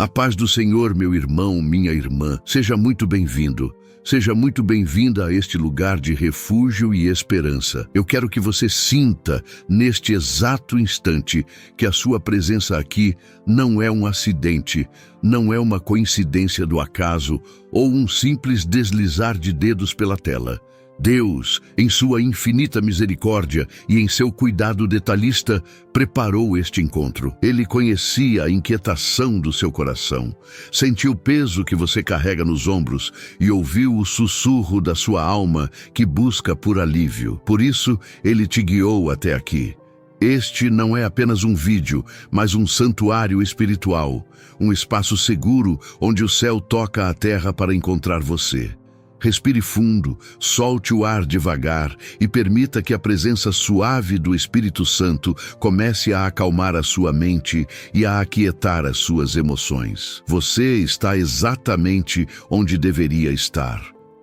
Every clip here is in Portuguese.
A paz do Senhor, meu irmão, minha irmã, seja muito bem-vindo. Seja muito bem-vinda a este lugar de refúgio e esperança. Eu quero que você sinta, neste exato instante, que a sua presença aqui não é um acidente, não é uma coincidência do acaso ou um simples deslizar de dedos pela tela. Deus, em sua infinita misericórdia e em seu cuidado detalhista, preparou este encontro. Ele conhecia a inquietação do seu coração, sentiu o peso que você carrega nos ombros e ouviu o sussurro da sua alma que busca por alívio. Por isso, ele te guiou até aqui. Este não é apenas um vídeo, mas um santuário espiritual, um espaço seguro onde o céu toca a terra para encontrar você. Respire fundo, solte o ar devagar e permita que a presença suave do Espírito Santo comece a acalmar a sua mente e a aquietar as suas emoções. Você está exatamente onde deveria estar,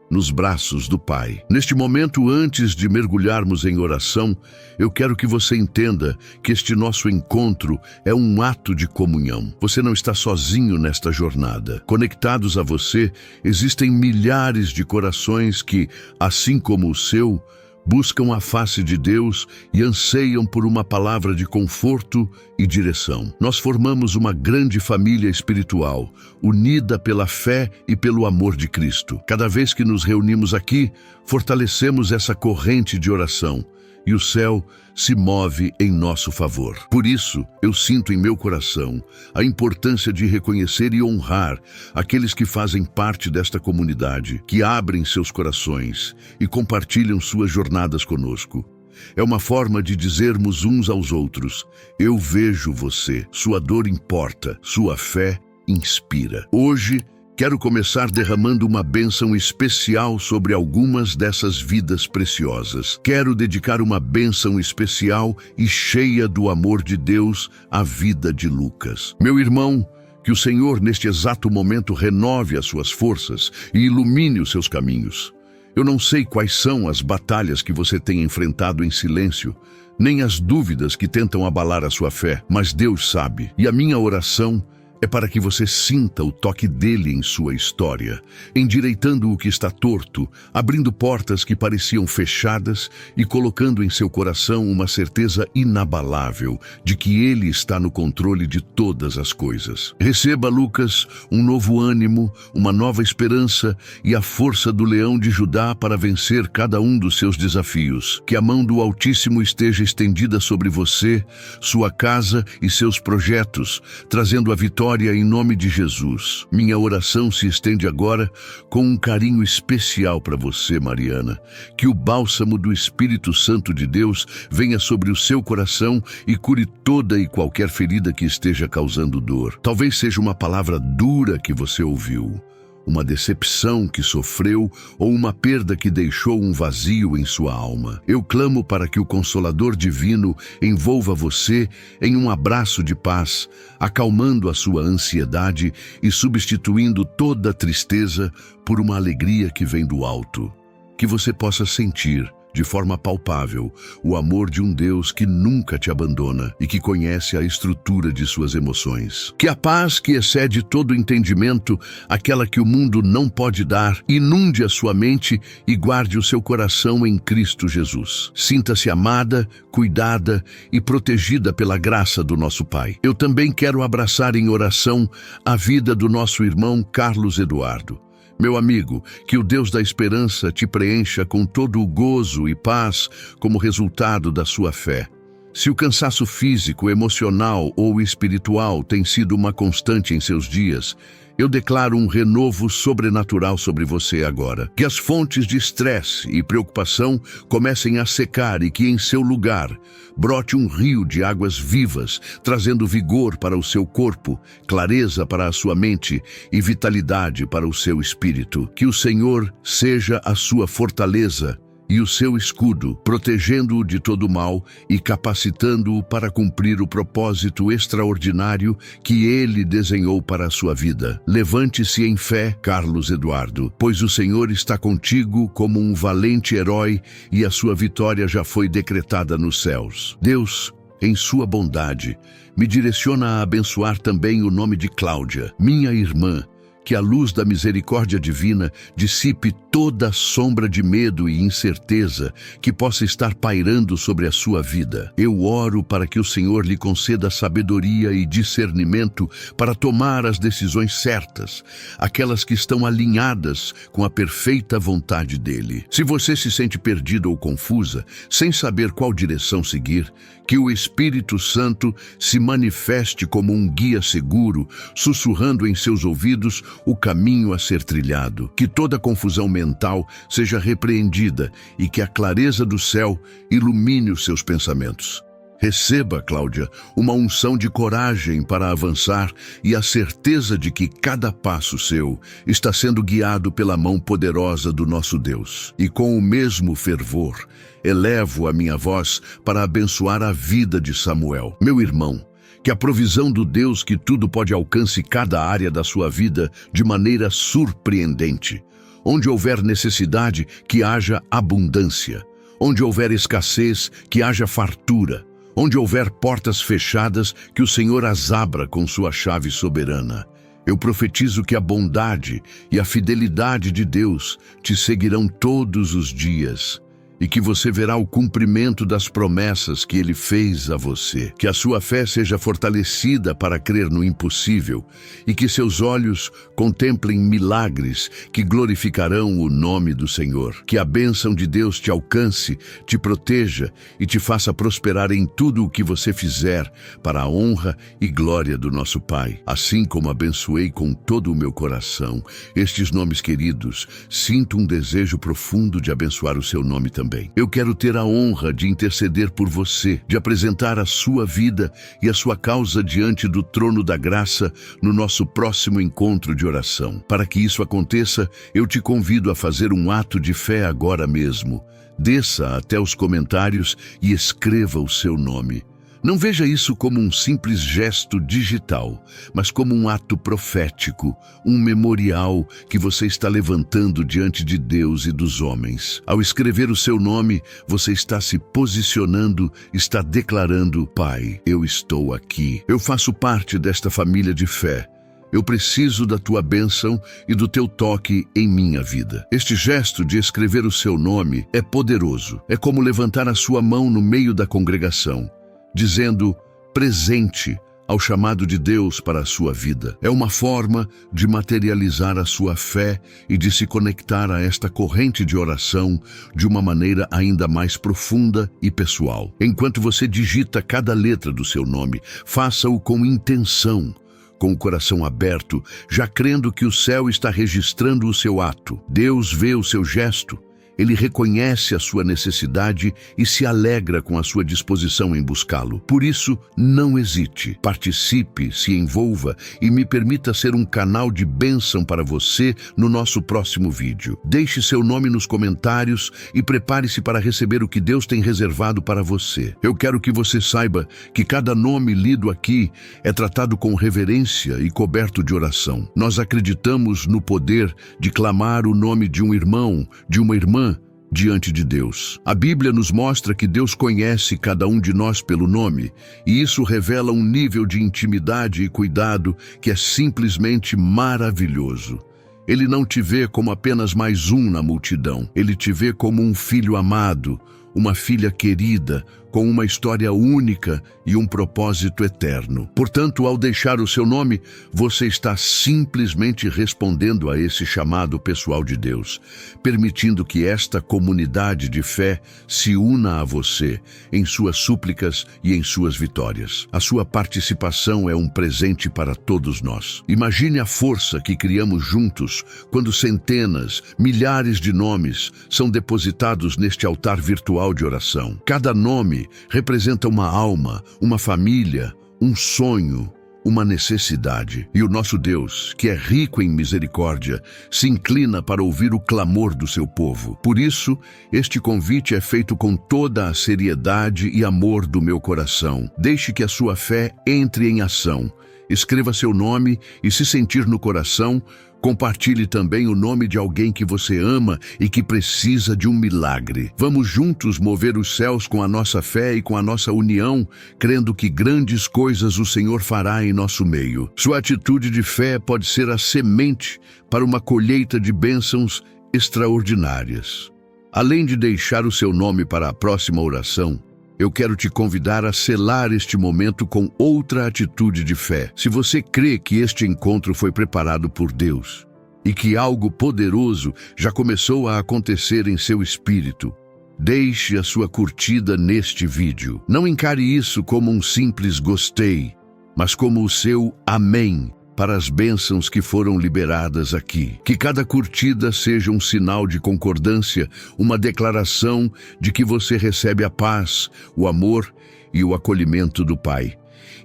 nos braços do Pai. Neste momento, antes de mergulharmos em oração, eu quero que você entenda que este nosso encontro é um ato de comunhão. Você não está sozinho nesta jornada. Conectados a você, existem milhares de corações que, assim como o seu, buscam a face de Deus e anseiam por uma palavra de conforto e direção. Nós formamos uma grande família espiritual, unida pela fé e pelo amor de Cristo. Cada vez que nos reunimos aqui, fortalecemos essa corrente de oração e o céu se move em nosso favor. Por isso, eu sinto em meu coração a importância de reconhecer e honrar aqueles que fazem parte desta comunidade, que abrem seus corações e compartilham suas jornadas conosco. É uma forma de dizermos uns aos outros: eu vejo você, sua dor importa, sua fé inspira. Hoje, quero começar derramando uma bênção especial sobre algumas dessas vidas preciosas. Quero dedicar uma bênção especial e cheia do amor de Deus à vida de Lucas. Meu irmão, que o Senhor neste exato momento renove as suas forças e ilumine os seus caminhos. Eu não sei quais são as batalhas que você tem enfrentado em silêncio, nem as dúvidas que tentam abalar a sua fé, mas Deus sabe. E a minha oração é para que você sinta o toque dele em sua história, endireitando o que está torto, abrindo portas que pareciam fechadas e colocando em seu coração uma certeza inabalável de que ele está no controle de todas as coisas. Receba, Lucas, um novo ânimo, uma nova esperança e a força do leão de Judá para vencer cada um dos seus desafios. Que a mão do Altíssimo esteja estendida sobre você, sua casa e seus projetos, trazendo a vitória em nome de Jesus. Minha oração se estende agora com um carinho especial para você, Mariana. Que o bálsamo do Espírito Santo de Deus venha sobre o seu coração e cure toda e qualquer ferida que esteja causando dor. Talvez seja uma palavra dura que você ouviu, uma decepção que sofreu ou uma perda que deixou um vazio em sua alma. Eu clamo para que o Consolador Divino envolva você em um abraço de paz, acalmando a sua ansiedade e substituindo toda a tristeza por uma alegria que vem do alto. Que você possa sentir, de forma palpável, o amor de um Deus que nunca te abandona e que conhece a estrutura de suas emoções. Que a paz que excede todo entendimento, aquela que o mundo não pode dar, inunde a sua mente e guarde o seu coração em Cristo Jesus. Sinta-se amada, cuidada e protegida pela graça do nosso Pai. Eu também quero abraçar em oração a vida do nosso irmão Carlos Eduardo. Meu amigo, que o Deus da esperança te preencha com todo o gozo e paz como resultado da sua fé. Se o cansaço físico, emocional ou espiritual tem sido uma constante em seus dias, eu declaro um renovo sobrenatural sobre você agora. Que as fontes de estresse e preocupação comecem a secar e que em seu lugar brote um rio de águas vivas, trazendo vigor para o seu corpo, clareza para a sua mente e vitalidade para o seu espírito. Que o Senhor seja a sua fortaleza e o seu escudo, protegendo-o de todo mal e capacitando-o para cumprir o propósito extraordinário que ele desenhou para a sua vida. Levante-se em fé, Carlos Eduardo, pois o Senhor está contigo como um valente herói e a sua vitória já foi decretada nos céus. Deus em sua bondade, me direciona a abençoar também o nome de Cláudia, minha irmã, que a luz da misericórdia divina dissipe toda a sombra de medo e incerteza que possa estar pairando sobre a sua vida. Eu oro para que o Senhor lhe conceda sabedoria e discernimento para tomar as decisões certas, aquelas que estão alinhadas com a perfeita vontade dele. Se você se sente perdida ou confusa, sem saber qual direção seguir, que o Espírito Santo se manifeste como um guia seguro, sussurrando em seus ouvidos o caminho a ser trilhado. Que toda confusão mental seja repreendida e que a clareza do céu ilumine os seus pensamentos. Receba, Cláudia, uma unção de coragem para avançar e a certeza de que cada passo seu está sendo guiado pela mão poderosa do nosso Deus. E com o mesmo fervor, elevo a minha voz para abençoar a vida de Samuel. Meu irmão, que a provisão do Deus que tudo pode alcance cada área da sua vida de maneira surpreendente. Onde houver necessidade, que haja abundância. Onde houver escassez, que haja fartura. Onde houver portas fechadas, que o Senhor as abra com sua chave soberana. Eu profetizo que a bondade e a fidelidade de Deus te seguirão todos os dias e que você verá o cumprimento das promessas que Ele fez a você. Que a sua fé seja fortalecida para crer no impossível e que seus olhos contemplem milagres que glorificarão o nome do Senhor. Que a bênção de Deus te alcance, te proteja e te faça prosperar em tudo o que você fizer para a honra e glória do nosso Pai. Assim como abençoei com todo o meu coração estes nomes queridos, sinto um desejo profundo de abençoar o seu nome também. Eu quero ter a honra de interceder por você, de apresentar a sua vida e a sua causa diante do trono da graça no nosso próximo encontro de oração. Para que isso aconteça, eu te convido a fazer um ato de fé agora mesmo. Desça até os comentários e escreva o seu nome. Não veja isso como um simples gesto digital, mas como um ato profético, um memorial que você está levantando diante de Deus e dos homens. Ao escrever o seu nome, você está se posicionando, está declarando: Pai, eu estou aqui. Eu faço parte desta família de fé. Eu preciso da tua bênção e do teu toque em minha vida. Este gesto de escrever o seu nome é poderoso. É como levantar a sua mão no meio da congregação, dizendo presente ao chamado de Deus para a sua vida. É uma forma de materializar a sua fé e de se conectar a esta corrente de oração de uma maneira ainda mais profunda e pessoal. Enquanto você digita cada letra do seu nome, faça-o com intenção, com o coração aberto, já crendo que o céu está registrando o seu ato. Deus vê o seu gesto. Ele reconhece a sua necessidade e se alegra com a sua disposição em buscá-lo. Por isso, não hesite, participe, se envolva e me permita ser um canal de bênção para você no nosso próximo vídeo. Deixe seu nome nos comentários e prepare-se para receber o que Deus tem reservado para você. Eu quero que você saiba que cada nome lido aqui é tratado com reverência e coberto de oração. Nós acreditamos no poder de clamar o nome de um irmão, de uma irmã, diante de Deus. A Bíblia nos mostra que Deus conhece cada um de nós pelo nome, e isso revela um nível de intimidade e cuidado que é simplesmente maravilhoso. Ele não te vê como apenas mais um na multidão. Ele te vê como um filho amado, uma filha querida, com uma história única e um propósito eterno. Portanto, ao deixar o seu nome, você está simplesmente respondendo a esse chamado pessoal de Deus, permitindo que esta comunidade de fé se una a você em suas súplicas e em suas vitórias. A sua participação é um presente para todos nós. Imagine a força que criamos juntos quando centenas, milhares de nomes são depositados neste altar virtual de oração. Cada nome representa uma alma, uma família, um sonho, uma necessidade. E o nosso Deus, que é rico em misericórdia, se inclina para ouvir o clamor do seu povo. Por isso, este convite é feito com toda a seriedade e amor do meu coração. Deixe que a sua fé entre em ação. Escreva seu nome e, se sentir no coração, Compartilhe também o nome de alguém que você ama e que precisa de um milagre. Vamos juntos mover os céus com a nossa fé e com a nossa união, crendo que grandes coisas o Senhor fará em nosso meio. Sua atitude de fé pode ser a semente para uma colheita de bênçãos extraordinárias. Além de deixar o seu nome para a próxima oração, eu quero te convidar a selar este momento com outra atitude de fé. Se você crê que este encontro foi preparado por Deus e que algo poderoso já começou a acontecer em seu espírito, deixe a sua curtida neste vídeo. Não encare isso como um simples gostei, mas como o seu amém para as bênçãos que foram liberadas aqui. Que cada curtida seja um sinal de concordância, uma declaração de que você recebe a paz, o amor e o acolhimento do Pai.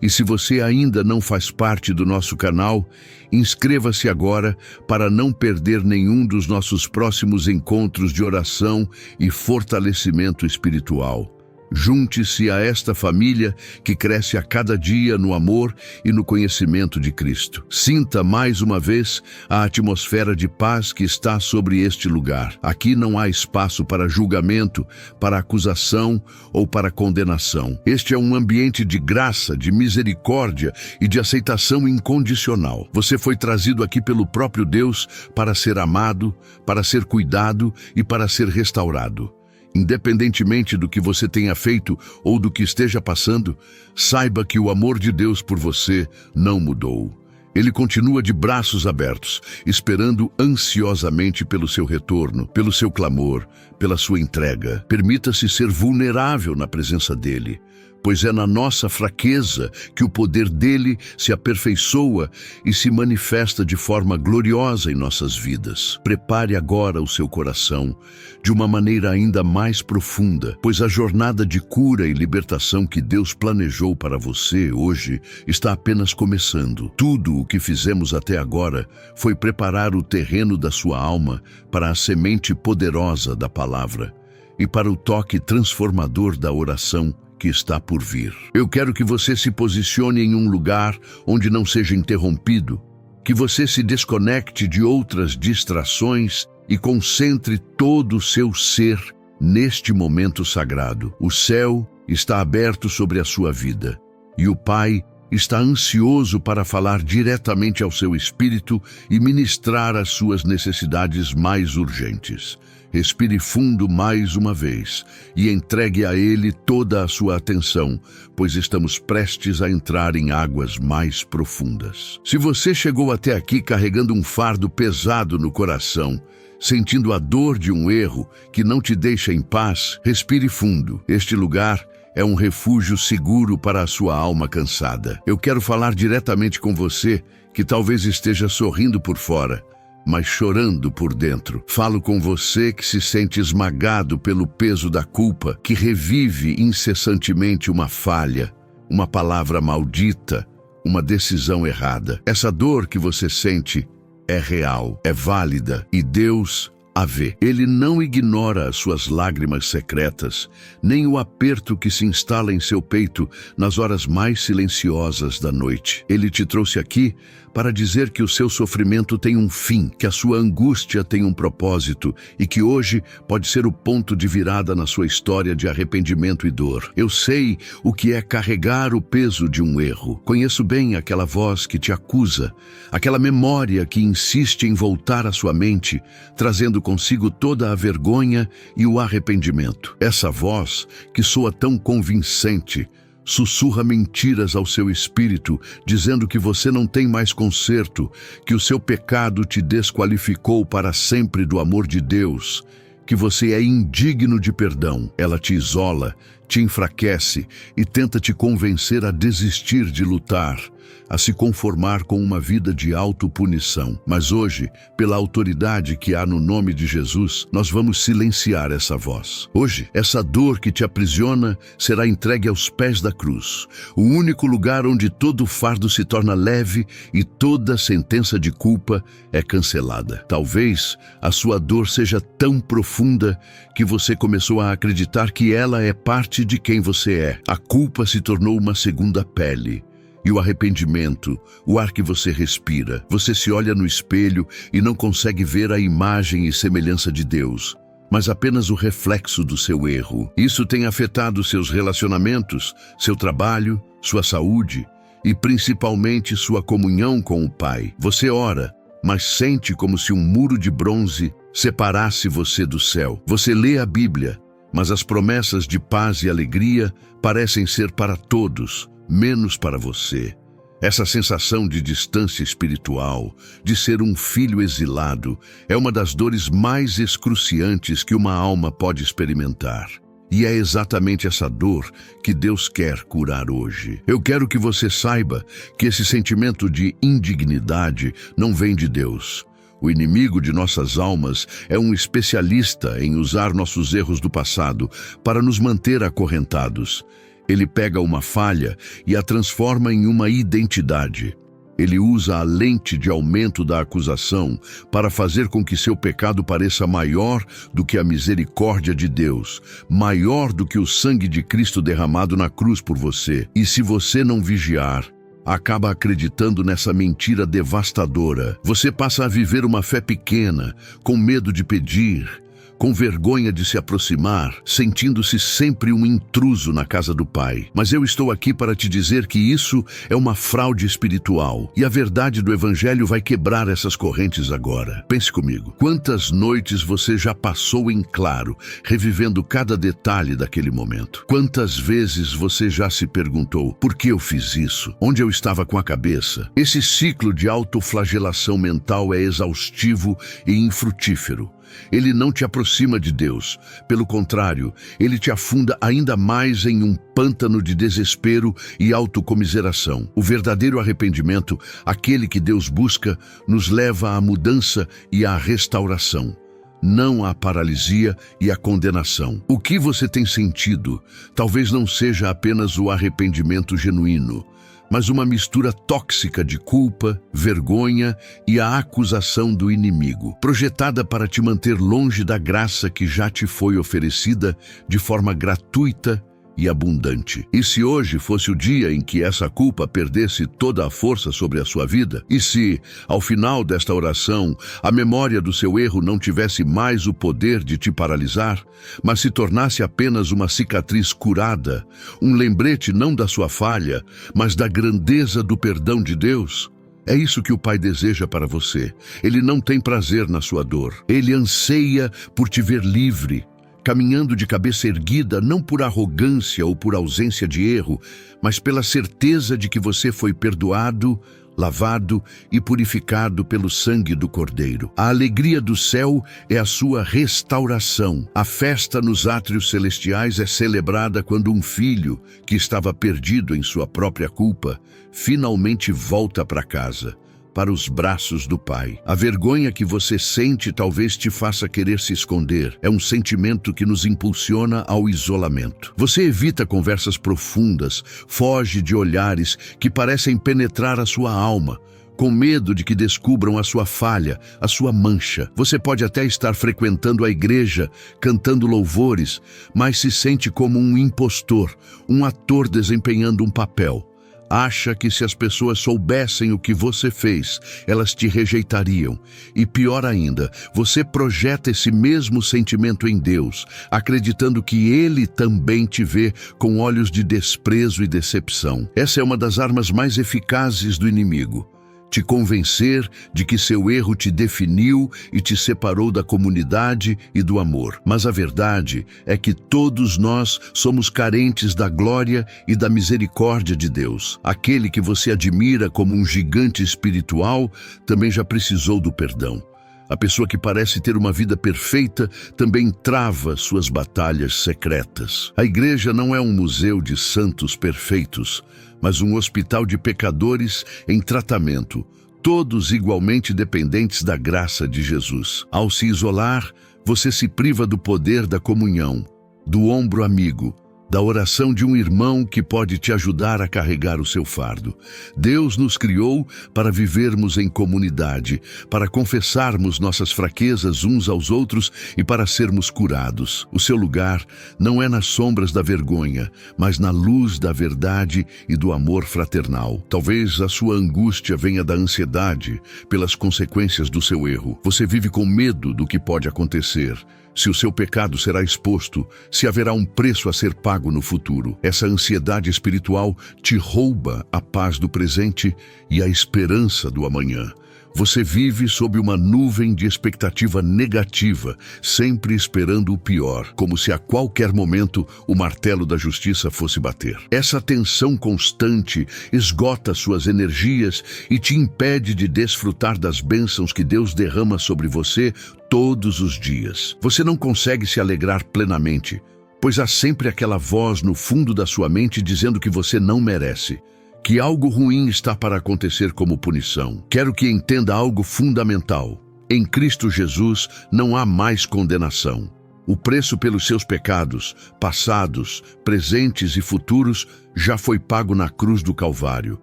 E se você ainda não faz parte do nosso canal, inscreva-se agora para não perder nenhum dos nossos próximos encontros de oração e fortalecimento espiritual. Junte-se a esta família que cresce a cada dia no amor e no conhecimento de Cristo. Sinta mais uma vez a atmosfera de paz que está sobre este lugar. Aqui não há espaço para julgamento, para acusação ou para condenação. Este é um ambiente de graça, de misericórdia e de aceitação incondicional. Você foi trazido aqui pelo próprio Deus para ser amado, para ser cuidado e para ser restaurado. Independentemente do que você tenha feito ou do que esteja passando, saiba que o amor de Deus por você não mudou. Ele continua de braços abertos, esperando ansiosamente pelo seu retorno, pelo seu clamor, pela sua entrega. Permita-se ser vulnerável na presença dele, pois é na nossa fraqueza que o poder dele se aperfeiçoa e se manifesta de forma gloriosa em nossas vidas. Prepare agora o seu coração de uma maneira ainda mais profunda, pois a jornada de cura e libertação que Deus planejou para você hoje está apenas começando. Tudo o que fizemos até agora foi preparar o terreno da sua alma para a semente poderosa da palavra e para o toque transformador da oração que está por vir. Eu quero que você se posicione em um lugar onde não seja interrompido, que você se desconecte de outras distrações e concentre todo o seu ser neste momento sagrado. O céu está aberto sobre a sua vida e o Pai está ansioso para falar diretamente ao seu espírito e ministrar as suas necessidades mais urgentes. Respire fundo mais uma vez e entregue a Ele toda a sua atenção, pois estamos prestes a entrar em águas mais profundas. Se você chegou até aqui carregando um fardo pesado no coração, sentindo a dor de um erro que não te deixa em paz, respire fundo. Este lugar é um refúgio seguro para a sua alma cansada. Eu quero falar diretamente com você que talvez esteja sorrindo por fora, mas chorando por dentro. Falo com você que se sente esmagado pelo peso da culpa, que revive incessantemente uma falha, uma palavra maldita, uma decisão errada. Essa dor que você sente é real, é válida e Deus a vê. Ele não ignora as suas lágrimas secretas, nem o aperto que se instala em seu peito nas horas mais silenciosas da noite. Ele te trouxe aqui para dizer que o seu sofrimento tem um fim, que a sua angústia tem um propósito e que hoje pode ser o ponto de virada na sua história de arrependimento e dor. Eu sei o que é carregar o peso de um erro. Conheço bem aquela voz que te acusa, aquela memória que insiste em voltar à sua mente, trazendo consigo toda a vergonha e o arrependimento. Essa voz, que soa tão convincente, sussurra mentiras ao seu espírito, dizendo que você não tem mais conserto, que o seu pecado te desqualificou para sempre do amor de Deus, que você é indigno de perdão. Ela te isola, te enfraquece e tenta te convencer a desistir de lutar, a se conformar com uma vida de autopunição. Mas hoje, pela autoridade que há no nome de Jesus, nós vamos silenciar essa voz. Hoje, essa dor que te aprisiona será entregue aos pés da cruz, o único lugar onde todo fardo se torna leve e toda sentença de culpa é cancelada. Talvez a sua dor seja tão profunda que você começou a acreditar que ela é parte de quem você é. A culpa se tornou uma segunda pele. E o arrependimento, o ar que você respira. Você se olha no espelho e não consegue ver a imagem e semelhança de Deus, mas apenas o reflexo do seu erro. Isso tem afetado seus relacionamentos, seu trabalho, sua saúde e principalmente sua comunhão com o Pai. Você ora, mas sente como se um muro de bronze separasse você do céu. Você lê a Bíblia, mas as promessas de paz e alegria parecem ser para todos, menos para você. Essa sensação de distância espiritual, de ser um filho exilado, é uma das dores mais excruciantes que uma alma pode experimentar. E é exatamente essa dor que Deus quer curar hoje. Eu quero que você saiba que esse sentimento de indignidade não vem de Deus. O inimigo de nossas almas é um especialista em usar nossos erros do passado para nos manter acorrentados. Ele pega uma falha e a transforma em uma identidade. Ele usa a lente de aumento da acusação para fazer com que seu pecado pareça maior do que a misericórdia de Deus, maior do que o sangue de Cristo derramado na cruz por você. E se você não vigiar, acaba acreditando nessa mentira devastadora. Você passa a viver uma fé pequena, com medo de pedir, com vergonha de se aproximar, sentindo-se sempre um intruso na casa do Pai. Mas eu estou aqui para te dizer que isso é uma fraude espiritual, e a verdade do Evangelho vai quebrar essas correntes agora. Pense comigo, quantas noites você já passou em claro, revivendo cada detalhe daquele momento? Quantas vezes você já se perguntou, por que eu fiz isso? Onde eu estava com a cabeça? Esse ciclo de autoflagelação mental é exaustivo e infrutífero. Ele não te aproxima de Deus. Pelo contrário, ele te afunda ainda mais em um pântano de desespero e autocomiseração. O verdadeiro arrependimento, aquele que Deus busca, nos leva à mudança e à restauração, não à paralisia e à condenação. O que você tem sentido talvez não seja apenas o arrependimento genuíno, mas uma mistura tóxica de culpa, vergonha e a acusação do inimigo, projetada para te manter longe da graça que já te foi oferecida de forma gratuita e abundante. E se hoje fosse o dia em que essa culpa perdesse toda a força sobre a sua vida? E se, ao final desta oração, a memória do seu erro não tivesse mais o poder de te paralisar, mas se tornasse apenas uma cicatriz curada, um lembrete não da sua falha, mas da grandeza do perdão de Deus? É isso que o Pai deseja para você. Ele não tem prazer na sua dor. Ele anseia por te ver livre, caminhando de cabeça erguida, não por arrogância ou por ausência de erro, mas pela certeza de que você foi perdoado, lavado e purificado pelo sangue do Cordeiro. A alegria do céu é a sua restauração. A festa nos átrios celestiais é celebrada quando um filho, que estava perdido em sua própria culpa, finalmente volta para casa, para os braços do Pai. A vergonha que você sente talvez te faça querer se esconder. É um sentimento que nos impulsiona ao isolamento. Você evita conversas profundas, foge de olhares que parecem penetrar a sua alma, com medo de que descubram a sua falha, a sua mancha. Você pode até estar frequentando a igreja, cantando louvores, mas se sente como um impostor, um ator desempenhando um papel. Acha que se as pessoas soubessem o que você fez, elas te rejeitariam. E pior ainda, você projeta esse mesmo sentimento em Deus, acreditando que Ele também te vê com olhos de desprezo e decepção. Essa é uma das armas mais eficazes do inimigo. Te convencer de que seu erro te definiu e te separou da comunidade e do amor. Mas a verdade é que todos nós somos carentes da glória e da misericórdia de Deus. Aquele que você admira como um gigante espiritual também já precisou do perdão. A pessoa que parece ter uma vida perfeita também trava suas batalhas secretas. A igreja não é um museu de santos perfeitos, mas um hospital de pecadores em tratamento, todos igualmente dependentes da graça de Jesus. Ao se isolar, você se priva do poder da comunhão, do ombro amigo, da oração de um irmão que pode te ajudar a carregar o seu fardo. Deus nos criou para vivermos em comunidade, para confessarmos nossas fraquezas uns aos outros e para sermos curados. O seu lugar não é nas sombras da vergonha, mas na luz da verdade e do amor fraternal. Talvez a sua angústia venha da ansiedade pelas consequências do seu erro. Você vive com medo do que pode acontecer, se o seu pecado será exposto, se haverá um preço a ser pago no futuro. Essa ansiedade espiritual te rouba a paz do presente e a esperança do amanhã. Você vive sob uma nuvem de expectativa negativa, sempre esperando o pior, como se a qualquer momento o martelo da justiça fosse bater. Essa tensão constante esgota suas energias e te impede de desfrutar das bênçãos que Deus derrama sobre você todos os dias. Você não consegue se alegrar plenamente, pois há sempre aquela voz no fundo da sua mente dizendo que você não merece, que algo ruim está para acontecer como punição. Quero que entenda algo fundamental. Em Cristo Jesus não há mais condenação. O preço pelos seus pecados, passados, presentes e futuros, já foi pago na cruz do Calvário.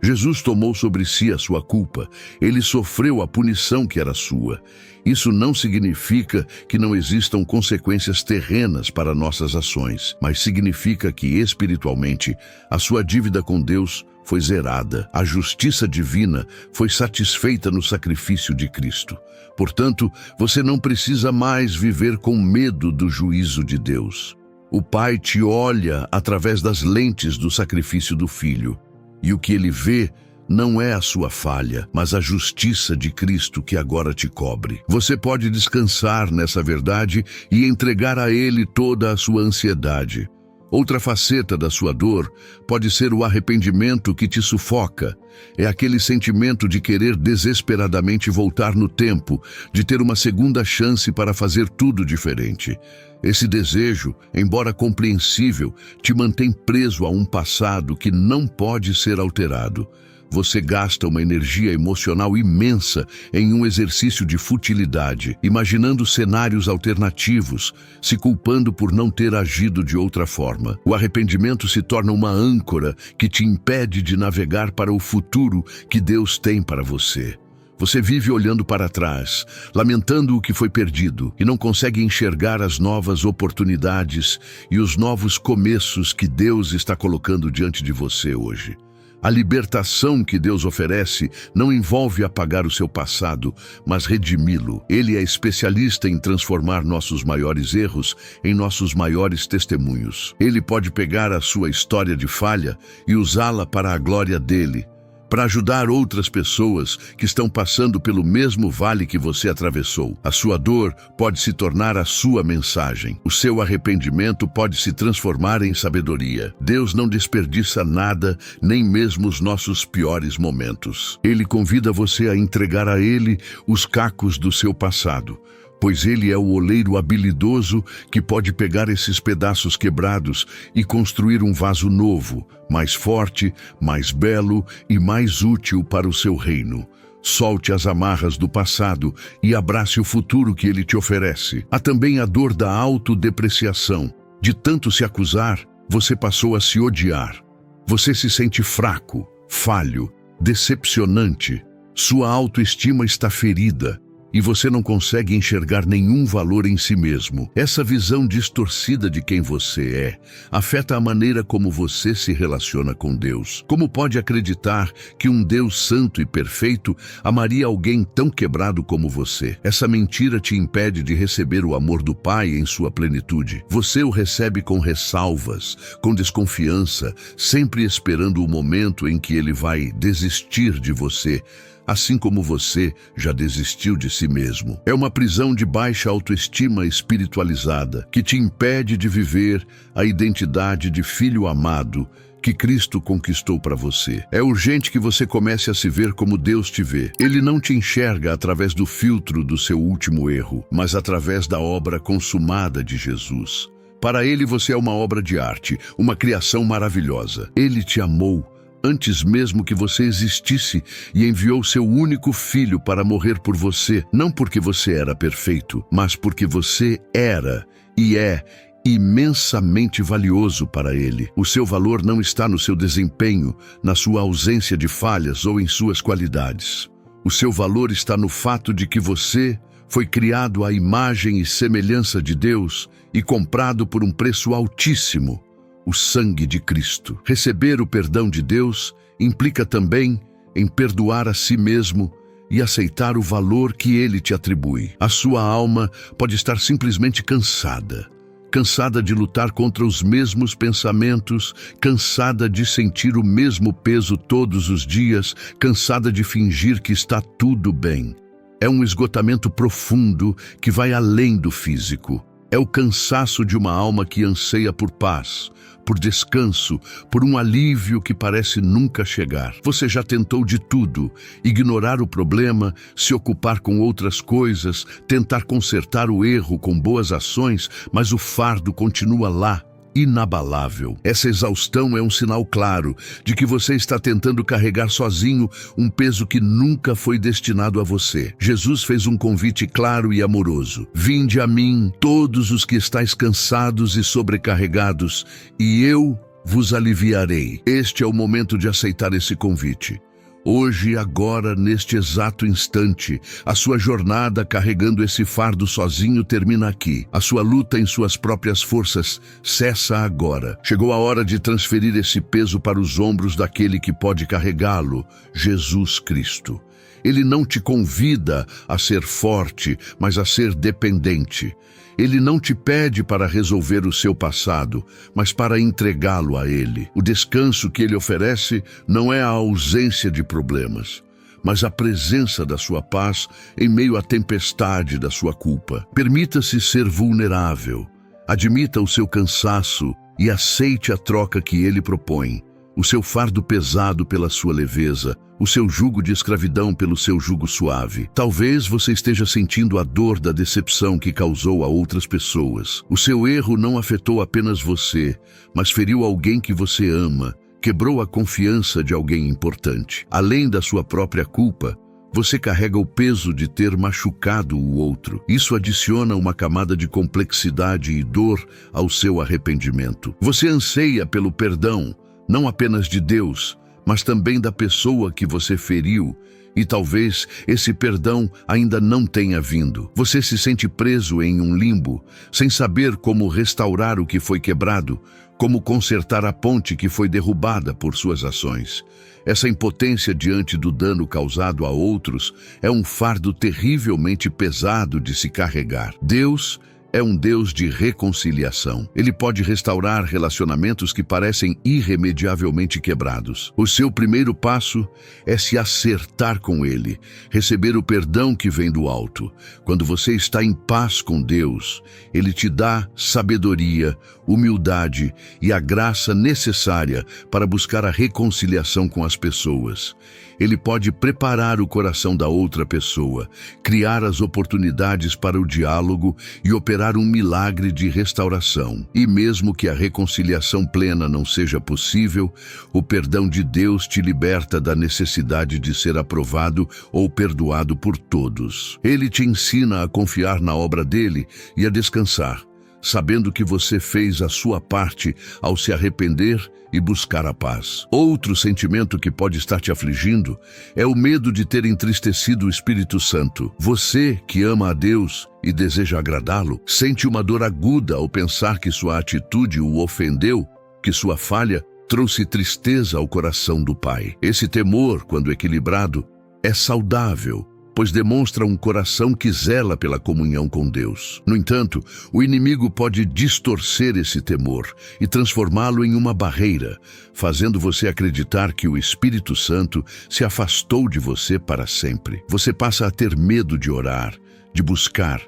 Jesus tomou sobre si a sua culpa. Ele sofreu a punição que era sua. Isso não significa que não existam consequências terrenas para nossas ações, mas significa que, espiritualmente, a sua dívida com Deus foi zerada. A justiça divina foi satisfeita no sacrifício de Cristo. Portanto, você não precisa mais viver com medo do juízo de Deus. O Pai te olha através das lentes do sacrifício do Filho, e o que ele vê não é a sua falha, mas a justiça de Cristo que agora te cobre. Você pode descansar nessa verdade e entregar a Ele toda a sua ansiedade. Outra faceta da sua dor pode ser o arrependimento que te sufoca. É aquele sentimento de querer desesperadamente voltar no tempo, de ter uma segunda chance para fazer tudo diferente. Esse desejo, embora compreensível, te mantém preso a um passado que não pode ser alterado. Você gasta uma energia emocional imensa em um exercício de futilidade, imaginando cenários alternativos, se culpando por não ter agido de outra forma. O arrependimento se torna uma âncora que te impede de navegar para o futuro que Deus tem para você. Você vive olhando para trás, lamentando o que foi perdido, e não consegue enxergar as novas oportunidades e os novos começos que Deus está colocando diante de você hoje. A libertação que Deus oferece não envolve apagar o seu passado, mas redimi-lo. Ele é especialista em transformar nossos maiores erros em nossos maiores testemunhos. Ele pode pegar a sua história de falha e usá-la para a glória dele, para ajudar outras pessoas que estão passando pelo mesmo vale que você atravessou. A sua dor pode se tornar a sua mensagem. O seu arrependimento pode se transformar em sabedoria. Deus não desperdiça nada, nem mesmo os nossos piores momentos. Ele convida você a entregar a Ele os cacos do seu passado, pois Ele é o oleiro habilidoso que pode pegar esses pedaços quebrados e construir um vaso novo, mais forte, mais belo e mais útil para o seu reino. Solte as amarras do passado e abrace o futuro que Ele te oferece. Há também a dor da autodepreciação. De tanto se acusar, você passou a se odiar. Você se sente fraco, falho, decepcionante. Sua autoestima está ferida e você não consegue enxergar nenhum valor em si mesmo. Essa visão distorcida de quem você é afeta a maneira como você se relaciona com Deus. Como pode acreditar que um Deus santo e perfeito amaria alguém tão quebrado como você? Essa mentira te impede de receber o amor do Pai em sua plenitude. Você o recebe com ressalvas, com desconfiança, sempre esperando o momento em que Ele vai desistir de você, assim como você já desistiu de si mesmo. É uma prisão de baixa autoestima espiritualizada que te impede de viver a identidade de filho amado que Cristo conquistou para você. É urgente que você comece a se ver como Deus te vê. Ele não te enxerga através do filtro do seu último erro, mas através da obra consumada de Jesus. Para Ele você é uma obra de arte, uma criação maravilhosa. Ele te amou antes mesmo que você existisse e enviou seu único filho para morrer por você, não porque você era perfeito, mas porque você era e é imensamente valioso para Ele. O seu valor não está no seu desempenho, na sua ausência de falhas ou em suas qualidades. O seu valor está no fato de que você foi criado à imagem e semelhança de Deus e comprado por um preço altíssimo, o sangue de Cristo. Receber o perdão de Deus implica também em perdoar a si mesmo e aceitar o valor que Ele te atribui. A sua alma pode estar simplesmente cansada de lutar contra os mesmos pensamentos, cansada de sentir o mesmo peso todos os dias, cansada de fingir que está tudo bem. É um esgotamento profundo que vai além do físico. É o cansaço de uma alma que anseia por paz, por descanso, por um alívio que parece nunca chegar. Você já tentou de tudo: ignorar o problema, se ocupar com outras coisas, tentar consertar o erro com boas ações, mas o fardo continua lá, inabalável. Essa exaustão é um sinal claro de que você está tentando carregar sozinho um peso que nunca foi destinado a você. Jesus fez um convite claro e amoroso: vinde a mim, todos os que estáis cansados e sobrecarregados, e eu vos aliviarei. Este é o momento de aceitar esse convite. Hoje, agora, neste exato instante, a sua jornada carregando esse fardo sozinho termina aqui. A sua luta em suas próprias forças cessa agora. Chegou a hora de transferir esse peso para os ombros daquele que pode carregá-lo, Jesus Cristo. Ele não te convida a ser forte, mas a ser dependente. Ele não te pede para resolver o seu passado, mas para entregá-lo a Ele. O descanso que Ele oferece não é a ausência de problemas, mas a presença da sua paz em meio à tempestade da sua culpa. Permita-se ser vulnerável, admita o seu cansaço e aceite a troca que Ele propõe. O seu fardo pesado pela sua leveza, o seu jugo de escravidão pelo seu jugo suave. Talvez você esteja sentindo a dor da decepção que causou a outras pessoas. O seu erro não afetou apenas você, mas feriu alguém que você ama, quebrou a confiança de alguém importante. Além da sua própria culpa, você carrega o peso de ter machucado o outro. Isso adiciona uma camada de complexidade e dor ao seu arrependimento. Você anseia pelo perdão, não apenas de Deus, mas também da pessoa que você feriu, e talvez esse perdão ainda não tenha vindo. Você se sente preso em um limbo, sem saber como restaurar o que foi quebrado, como consertar a ponte que foi derrubada por suas ações. Essa impotência diante do dano causado a outros é um fardo terrivelmente pesado de se carregar. Deus é um Deus de reconciliação. Ele pode restaurar relacionamentos que parecem irremediavelmente quebrados. O seu primeiro passo é se acertar com Ele, receber o perdão que vem do alto. Quando você está em paz com Deus, Ele te dá sabedoria, humildade e a graça necessária para buscar a reconciliação com as pessoas. Ele pode preparar o coração da outra pessoa, criar as oportunidades para o diálogo e operar um milagre de restauração. E mesmo que a reconciliação plena não seja possível, o perdão de Deus te liberta da necessidade de ser aprovado ou perdoado por todos. Ele te ensina a confiar na obra dele e a descansar, sabendo que você fez a sua parte ao se arrepender e buscar a paz. Outro sentimento que pode estar te afligindo é o medo de ter entristecido o Espírito Santo. Você, que ama a Deus e deseja agradá-lo, sente uma dor aguda ao pensar que sua atitude o ofendeu, que sua falha trouxe tristeza ao coração do Pai. Esse temor, quando equilibrado, é saudável, pois demonstra um coração que zela pela comunhão com Deus. No entanto, o inimigo pode distorcer esse temor e transformá-lo em uma barreira, fazendo você acreditar que o Espírito Santo se afastou de você para sempre. Você passa a ter medo de orar, de buscar,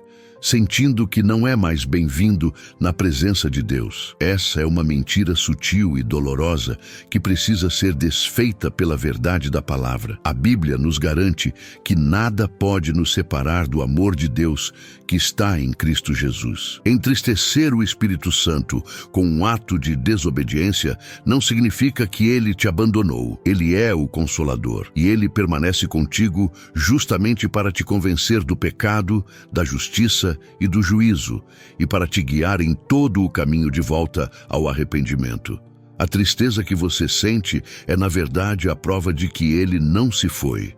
sentindo que não é mais bem-vindo na presença de Deus. Essa é uma mentira sutil e dolorosa que precisa ser desfeita pela verdade da palavra. A Bíblia nos garante que nada pode nos separar do amor de Deus que está em Cristo Jesus. Entristecer o Espírito Santo com um ato de desobediência não significa que ele te abandonou. Ele é o Consolador e ele permanece contigo justamente para te convencer do pecado, da justiça tristeza e do juízo, e para te guiar em todo o caminho de volta ao arrependimento. A tristeza que você sente é, na verdade, a prova de que ele não se foi.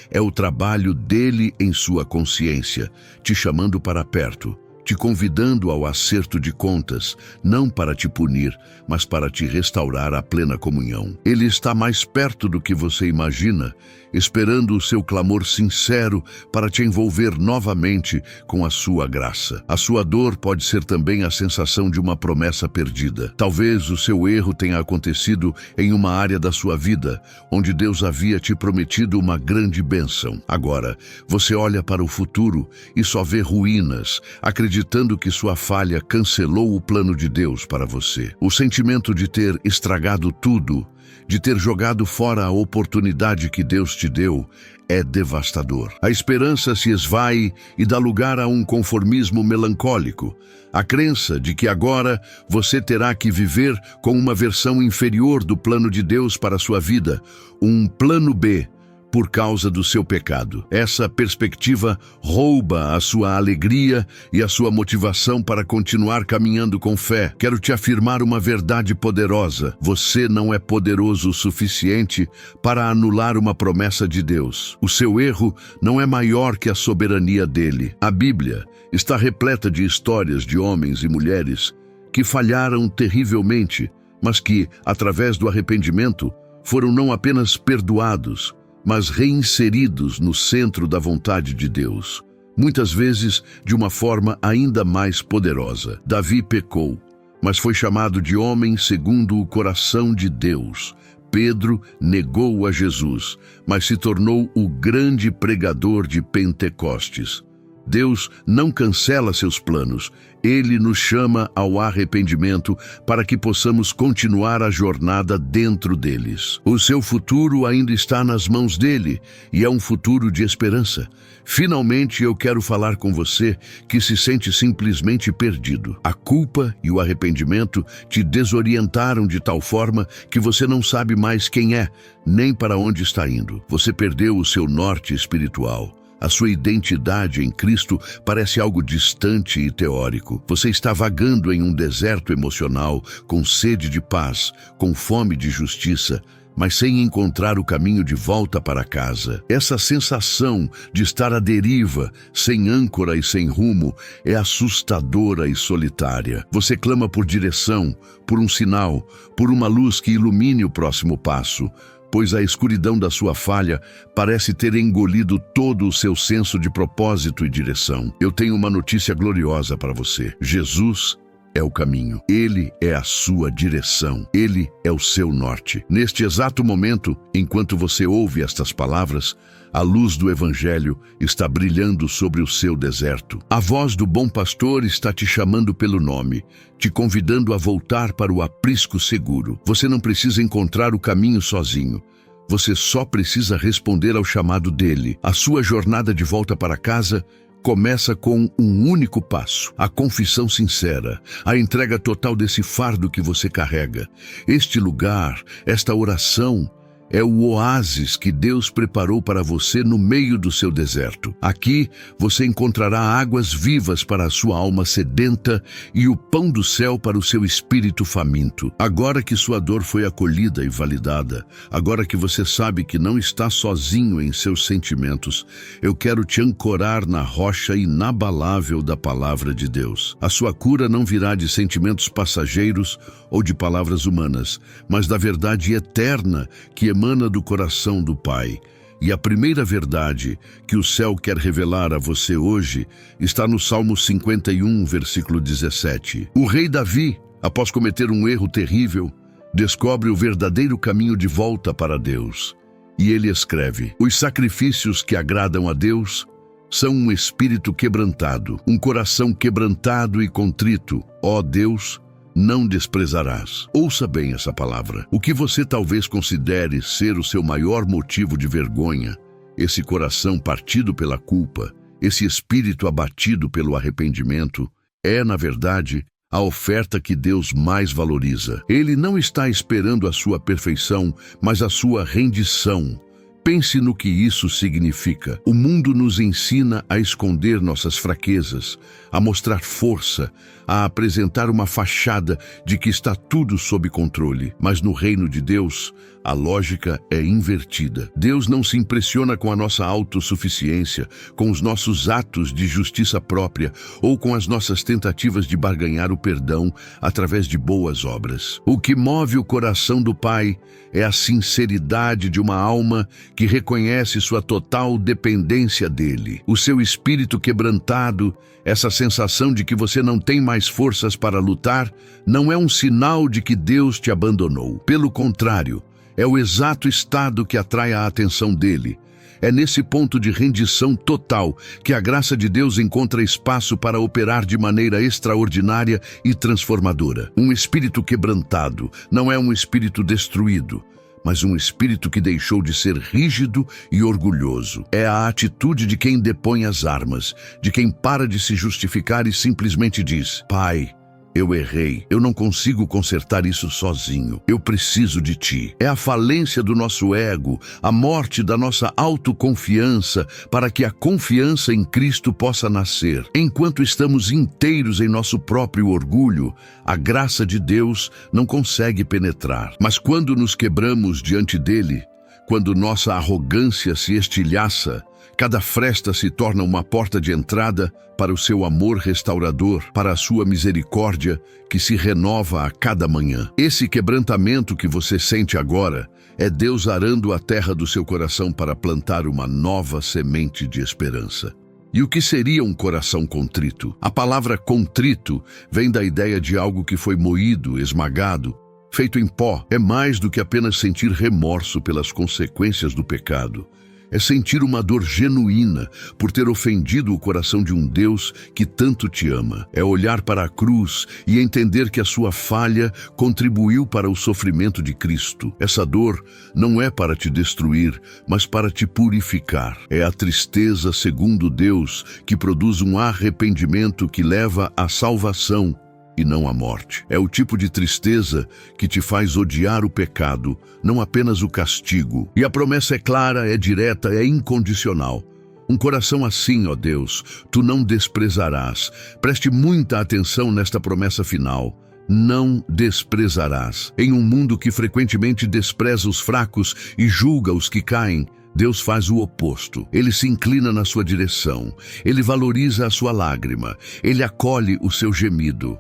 É o trabalho dele em sua consciência, te chamando para perto, te convidando ao acerto de contas, não para te punir, mas para te restaurar à plena comunhão. Ele está mais perto do que você imagina, esperando o seu clamor sincero para te envolver novamente com a sua graça. A sua dor pode ser também a sensação de uma promessa perdida. Talvez o seu erro tenha acontecido em uma área da sua vida, onde Deus havia te prometido uma grande bênção. Agora, você olha para o futuro e só vê ruínas, acreditando que sua falha cancelou o plano de Deus para você. O sentimento de ter estragado tudo, de ter jogado fora a oportunidade que Deus te deu, é devastador. A esperança se esvai e dá lugar a um conformismo melancólico. A crença de que agora você terá que viver com uma versão inferior do plano de Deus para a sua vida, um plano B, por causa do seu pecado. Essa perspectiva rouba a sua alegria e a sua motivação para continuar caminhando com fé. Quero te afirmar uma verdade poderosa. Você não é poderoso o suficiente para anular uma promessa de Deus. O seu erro não é maior que a soberania dele. A Bíblia está repleta de histórias de homens e mulheres que falharam terrivelmente, mas que, através do arrependimento, foram não apenas perdoados, mas reinseridos no centro da vontade de Deus, muitas vezes de uma forma ainda mais poderosa. Davi pecou, mas foi chamado de homem segundo o coração de Deus. Pedro negou a Jesus, mas se tornou o grande pregador de Pentecostes. Deus não cancela seus planos. Ele nos chama ao arrependimento para que possamos continuar a jornada dentro deles. O seu futuro ainda está nas mãos dele e é um futuro de esperança. Finalmente, eu quero falar com você que se sente simplesmente perdido. A culpa e o arrependimento te desorientaram de tal forma que você não sabe mais quem é, nem para onde está indo. Você perdeu o seu norte espiritual. A sua identidade em Cristo parece algo distante e teórico. Você está vagando em um deserto emocional, com sede de paz, com fome de justiça, mas sem encontrar o caminho de volta para casa. Essa sensação de estar à deriva, sem âncora e sem rumo, é assustadora e solitária. Você clama por direção, por um sinal, por uma luz que ilumine o próximo passo, pois a escuridão da sua falha parece ter engolido todo o seu senso de propósito e direção. Eu tenho uma notícia gloriosa para você. Jesus é o caminho. Ele é a sua direção. Ele é o seu norte. Neste exato momento, enquanto você ouve estas palavras, a luz do Evangelho está brilhando sobre o seu deserto. A voz do bom pastor está te chamando pelo nome, te convidando a voltar para o aprisco seguro. Você não precisa encontrar o caminho sozinho. Você só precisa responder ao chamado dele. A sua jornada de volta para casa começa com um único passo: a confissão sincera, a entrega total desse fardo que você carrega. Este lugar, esta oração, é o oásis que Deus preparou para você no meio do seu deserto. Aqui você encontrará águas vivas para a sua alma sedenta e o pão do céu para o seu espírito faminto. Agora que sua dor foi acolhida e validada, agora que você sabe que não está sozinho em seus sentimentos, eu quero te ancorar na rocha inabalável da palavra de Deus. A sua cura não virá de sentimentos passageiros ou de palavras humanas, mas da verdade eterna que emana do coração do Pai. E a primeira verdade que o céu quer revelar a você hoje está no Salmo 51, versículo 17. O rei Davi, após cometer um erro terrível, descobre o verdadeiro caminho de volta para Deus. E ele escreve: os sacrifícios que agradam a Deus são um espírito quebrantado, um coração quebrantado e contrito. Ó Deus, não desprezarás. Ouça bem essa palavra. O que você talvez considere ser o seu maior motivo de vergonha, esse coração partido pela culpa, esse espírito abatido pelo arrependimento, é, na verdade, a oferta que Deus mais valoriza. Ele não está esperando a sua perfeição, mas a sua rendição. Pense no que isso significa. O mundo nos ensina a esconder nossas fraquezas, a mostrar força, a apresentar uma fachada de que está tudo sob controle. Mas no reino de Deus, a lógica é invertida. Deus não se impressiona com a nossa autossuficiência, com os nossos atos de justiça própria ou com as nossas tentativas de barganhar o perdão através de boas obras. O que move o coração do Pai é a sinceridade de uma alma que reconhece sua total dependência dele. O seu espírito quebrantado, essa sensação de que você não tem mais forças para lutar, não é um sinal de que Deus te abandonou. Pelo contrário, é o exato estado que atrai a atenção dele. É nesse ponto de rendição total que a graça de Deus encontra espaço para operar de maneira extraordinária e transformadora. Um espírito quebrantado não é um espírito destruído, mas um espírito que deixou de ser rígido e orgulhoso. É a atitude de quem depõe as armas, de quem para de se justificar e simplesmente diz: Pai, eu errei, eu não consigo consertar isso sozinho, eu preciso de ti. É a falência do nosso ego, a morte da nossa autoconfiança para que a confiança em Cristo possa nascer. Enquanto estamos inteiros em nosso próprio orgulho, a graça de Deus não consegue penetrar. Mas quando nos quebramos diante dele, quando nossa arrogância se estilhaça, cada fresta se torna uma porta de entrada para o seu amor restaurador, para a sua misericórdia que se renova a cada manhã. Esse quebrantamento que você sente agora é Deus arando a terra do seu coração para plantar uma nova semente de esperança. E o que seria um coração contrito? A palavra contrito vem da ideia de algo que foi moído, esmagado, feito em pó. É mais do que apenas sentir remorso pelas consequências do pecado. É sentir uma dor genuína por ter ofendido o coração de um Deus que tanto te ama. É olhar para a cruz e entender que a sua falha contribuiu para o sofrimento de Cristo. Essa dor não é para te destruir, mas para te purificar. É a tristeza segundo Deus que produz um arrependimento que leva à salvação e não a morte. É o tipo de tristeza que te faz odiar o pecado, não apenas o castigo. E a promessa é clara, é direta, é incondicional. Um coração assim, ó Deus, tu não desprezarás. Preste muita atenção nesta promessa final. Não desprezarás. Em um mundo que frequentemente despreza os fracos e julga os que caem, Deus faz o oposto. Ele se inclina na sua direção. Ele valoriza a sua lágrima. Ele acolhe o seu gemido.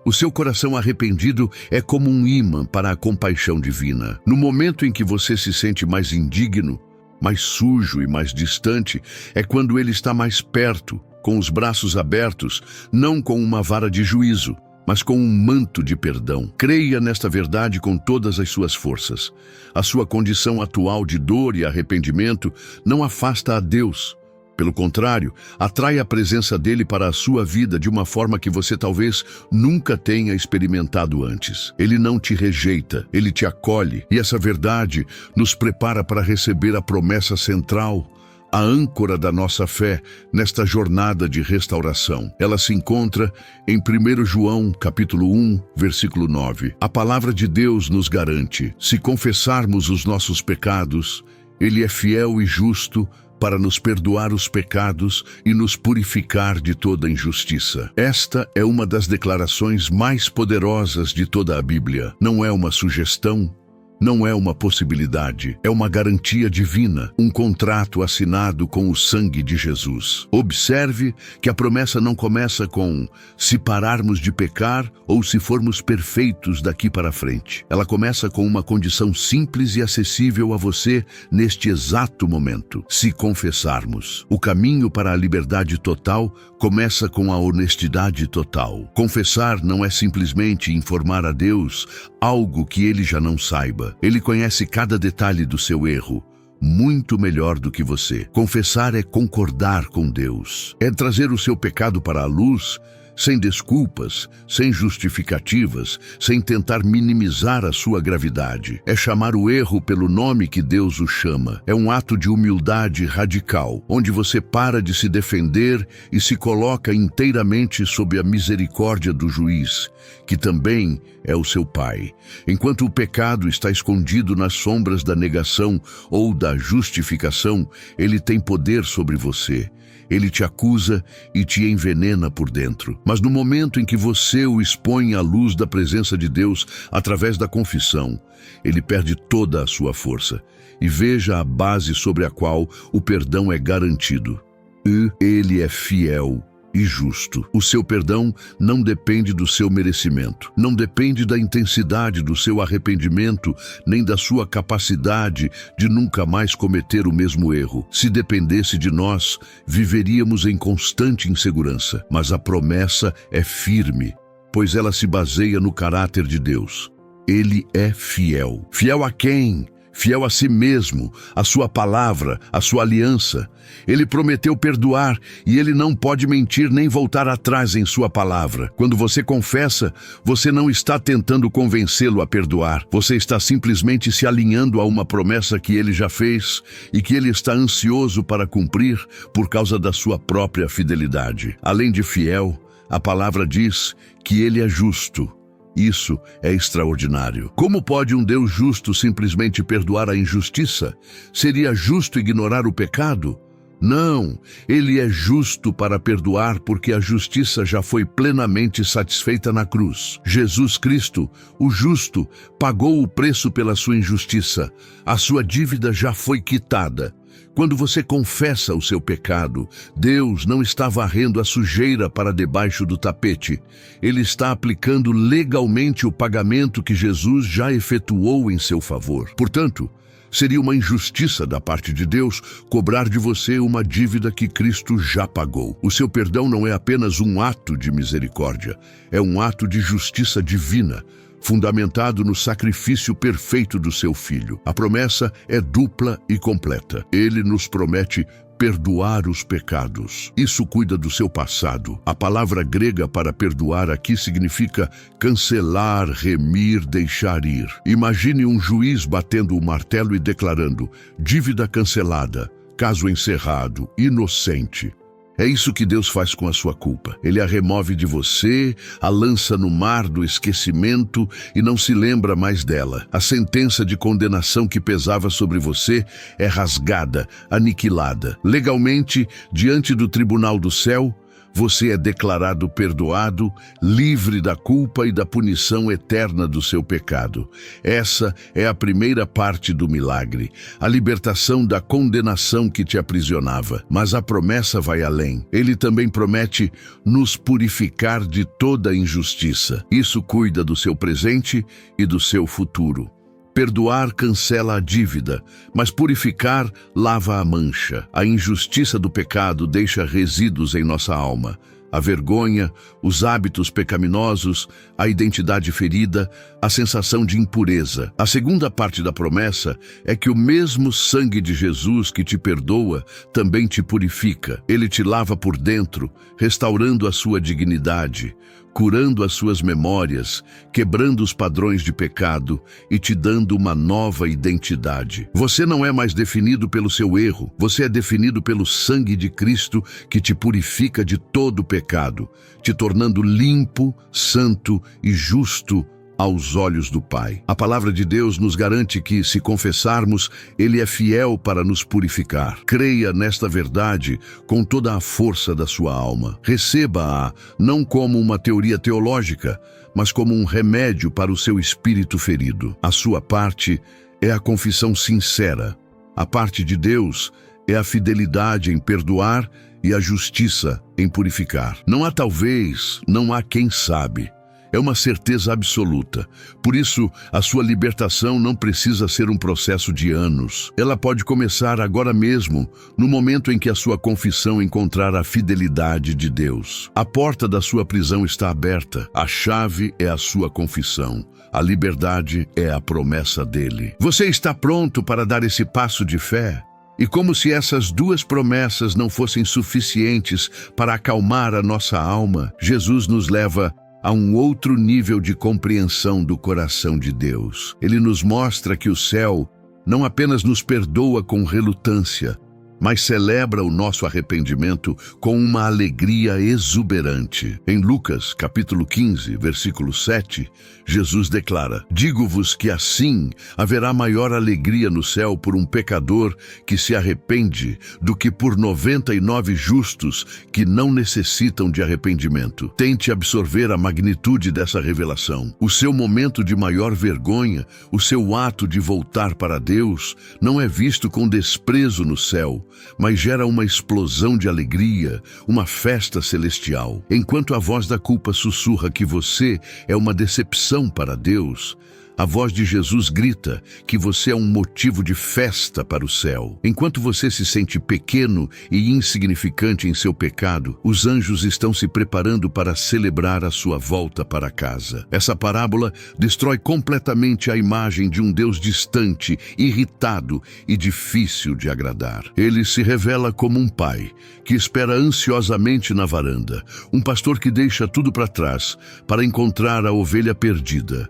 O seu coração arrependido é como um ímã para a compaixão divina. No momento em que você se sente mais indigno, mais sujo e mais distante, é quando ele está mais perto, com os braços abertos, não com uma vara de juízo, mas com um manto de perdão. Creia nesta verdade com todas as suas forças. A sua condição atual de dor e arrependimento não afasta a Deus. Pelo contrário, atrai a presença dele para a sua vida de uma forma que você talvez nunca tenha experimentado antes. Ele não te rejeita, ele te acolhe, e essa verdade nos prepara para receber a promessa central, a âncora da nossa fé nesta jornada de restauração. Ela se encontra em 1 João, capítulo 1, versículo 9. A palavra de Deus nos garante: se confessarmos os nossos pecados, ele é fiel e justo para nos perdoar os pecados e nos purificar de toda injustiça. Esta é uma das declarações mais poderosas de toda a Bíblia. Não é uma sugestão, não é uma possibilidade, é uma garantia divina, um contrato assinado com o sangue de Jesus. Observe que a promessa não começa com se pararmos de pecar ou se formos perfeitos daqui para frente. Ela começa com uma condição simples e acessível a você neste exato momento: se confessarmos. O caminho para a liberdade total começa com a honestidade total. Confessar não é simplesmente informar a Deus algo que ele já não saiba. Ele conhece cada detalhe do seu erro muito melhor do que você. Confessar é concordar com Deus. É trazer o seu pecado para a luz sem desculpas, sem justificativas, sem tentar minimizar a sua gravidade. É chamar o erro pelo nome que Deus o chama. É um ato de humildade radical, onde você para de se defender e se coloca inteiramente sob a misericórdia do juiz, que também é o seu Pai. Enquanto o pecado está escondido nas sombras da negação ou da justificação, ele tem poder sobre você. Ele te acusa e te envenena por dentro. Mas no momento em que você o expõe à luz da presença de Deus através da confissão, ele perde toda a sua força. E veja a base sobre a qual o perdão é garantido. Ele é fiel e justo. O seu perdão não depende do seu merecimento, não depende da intensidade do seu arrependimento, nem da sua capacidade de nunca mais cometer o mesmo erro. Se dependesse de nós, viveríamos em constante insegurança. Mas a promessa é firme, pois ela se baseia no caráter de Deus. Ele é fiel. Fiel a quem? Fiel a si mesmo, a sua palavra, a sua aliança. Ele prometeu perdoar e ele não pode mentir nem voltar atrás em sua palavra. Quando você confessa, você não está tentando convencê-lo a perdoar. Você está simplesmente se alinhando a uma promessa que ele já fez e que ele está ansioso para cumprir por causa da sua própria fidelidade. Além de fiel, a palavra diz que ele é justo. Isso é extraordinário. Como pode um Deus justo simplesmente perdoar a injustiça? Seria justo ignorar o pecado? Não, ele é justo para perdoar porque a justiça já foi plenamente satisfeita na cruz. Jesus Cristo, o justo, pagou o preço pela sua injustiça. A sua dívida já foi quitada. Quando você confessa o seu pecado, Deus não está varrendo a sujeira para debaixo do tapete. Ele está aplicando legalmente o pagamento que Jesus já efetuou em seu favor. Portanto, seria uma injustiça da parte de Deus cobrar de você uma dívida que Cristo já pagou. O seu perdão não é apenas um ato de misericórdia, é um ato de justiça divina, fundamentado no sacrifício perfeito do seu Filho. A promessa é dupla e completa. Ele nos promete perdoar os pecados. Isso cuida do seu passado. A palavra grega para perdoar aqui significa cancelar, remir, deixar ir. Imagine um juiz batendo o martelo e declarando: dívida cancelada, caso encerrado, inocente. É isso que Deus faz com a sua culpa. Ele a remove de você, a lança no mar do esquecimento e não se lembra mais dela. A sentença de condenação que pesava sobre você é rasgada, aniquilada. Legalmente, diante do tribunal do céu, você é declarado perdoado, livre da culpa e da punição eterna do seu pecado. Essa é a primeira parte do milagre, a libertação da condenação que te aprisionava. Mas a promessa vai além. Ele também promete nos purificar de toda injustiça. Isso cuida do seu presente e do seu futuro. Perdoar cancela a dívida, mas purificar lava a mancha. A injustiça do pecado deixa resíduos em nossa alma. A vergonha, os hábitos pecaminosos, a identidade ferida, a sensação de impureza. A segunda parte da promessa é que o mesmo sangue de Jesus que te perdoa também te purifica. Ele te lava por dentro, restaurando a sua dignidade, curando as suas memórias, quebrando os padrões de pecado e te dando uma nova identidade. Você não é mais definido pelo seu erro, você é definido pelo sangue de Cristo que te purifica de todo o pecado, te tornando limpo, santo e justo aos olhos do Pai. A palavra de Deus nos garante que, se confessarmos, Ele é fiel para nos purificar. Creia nesta verdade com toda a força da sua alma. Receba-a não como uma teoria teológica, mas como um remédio para o seu espírito ferido. A sua parte é a confissão sincera. A parte de Deus é a fidelidade em perdoar e a justiça em purificar. Não há talvez, não há quem sabe. É uma certeza absoluta. Por isso, a sua libertação não precisa ser um processo de anos. Ela pode começar agora mesmo, no momento em que a sua confissão encontrar a fidelidade de Deus. A porta da sua prisão está aberta. A chave é a sua confissão. A liberdade é a promessa dele. Você está pronto para dar esse passo de fé? E como se essas duas promessas não fossem suficientes para acalmar a nossa alma, Jesus nos leva a um outro nível de compreensão do coração de Deus. Ele nos mostra que o céu não apenas nos perdoa com relutância, mas celebra o nosso arrependimento com uma alegria exuberante. Em Lucas, capítulo 15, versículo 7, Jesus declara: "Digo-vos que assim haverá maior alegria no céu por um pecador que se arrepende do que por 99 justos que não necessitam de arrependimento." Tente absorver a magnitude dessa revelação. O seu momento de maior vergonha, o seu ato de voltar para Deus, não é visto com desprezo no céu, mas gera uma explosão de alegria, uma festa celestial. Enquanto a voz da culpa sussurra que você é uma decepção para Deus, a voz de Jesus grita que você é um motivo de festa para o céu. Enquanto você se sente pequeno e insignificante em seu pecado, os anjos estão se preparando para celebrar a sua volta para casa. Essa parábola destrói completamente a imagem de um Deus distante, irritado e difícil de agradar. Ele se revela como um pai que espera ansiosamente na varanda, um pastor que deixa tudo para trás para encontrar a ovelha perdida,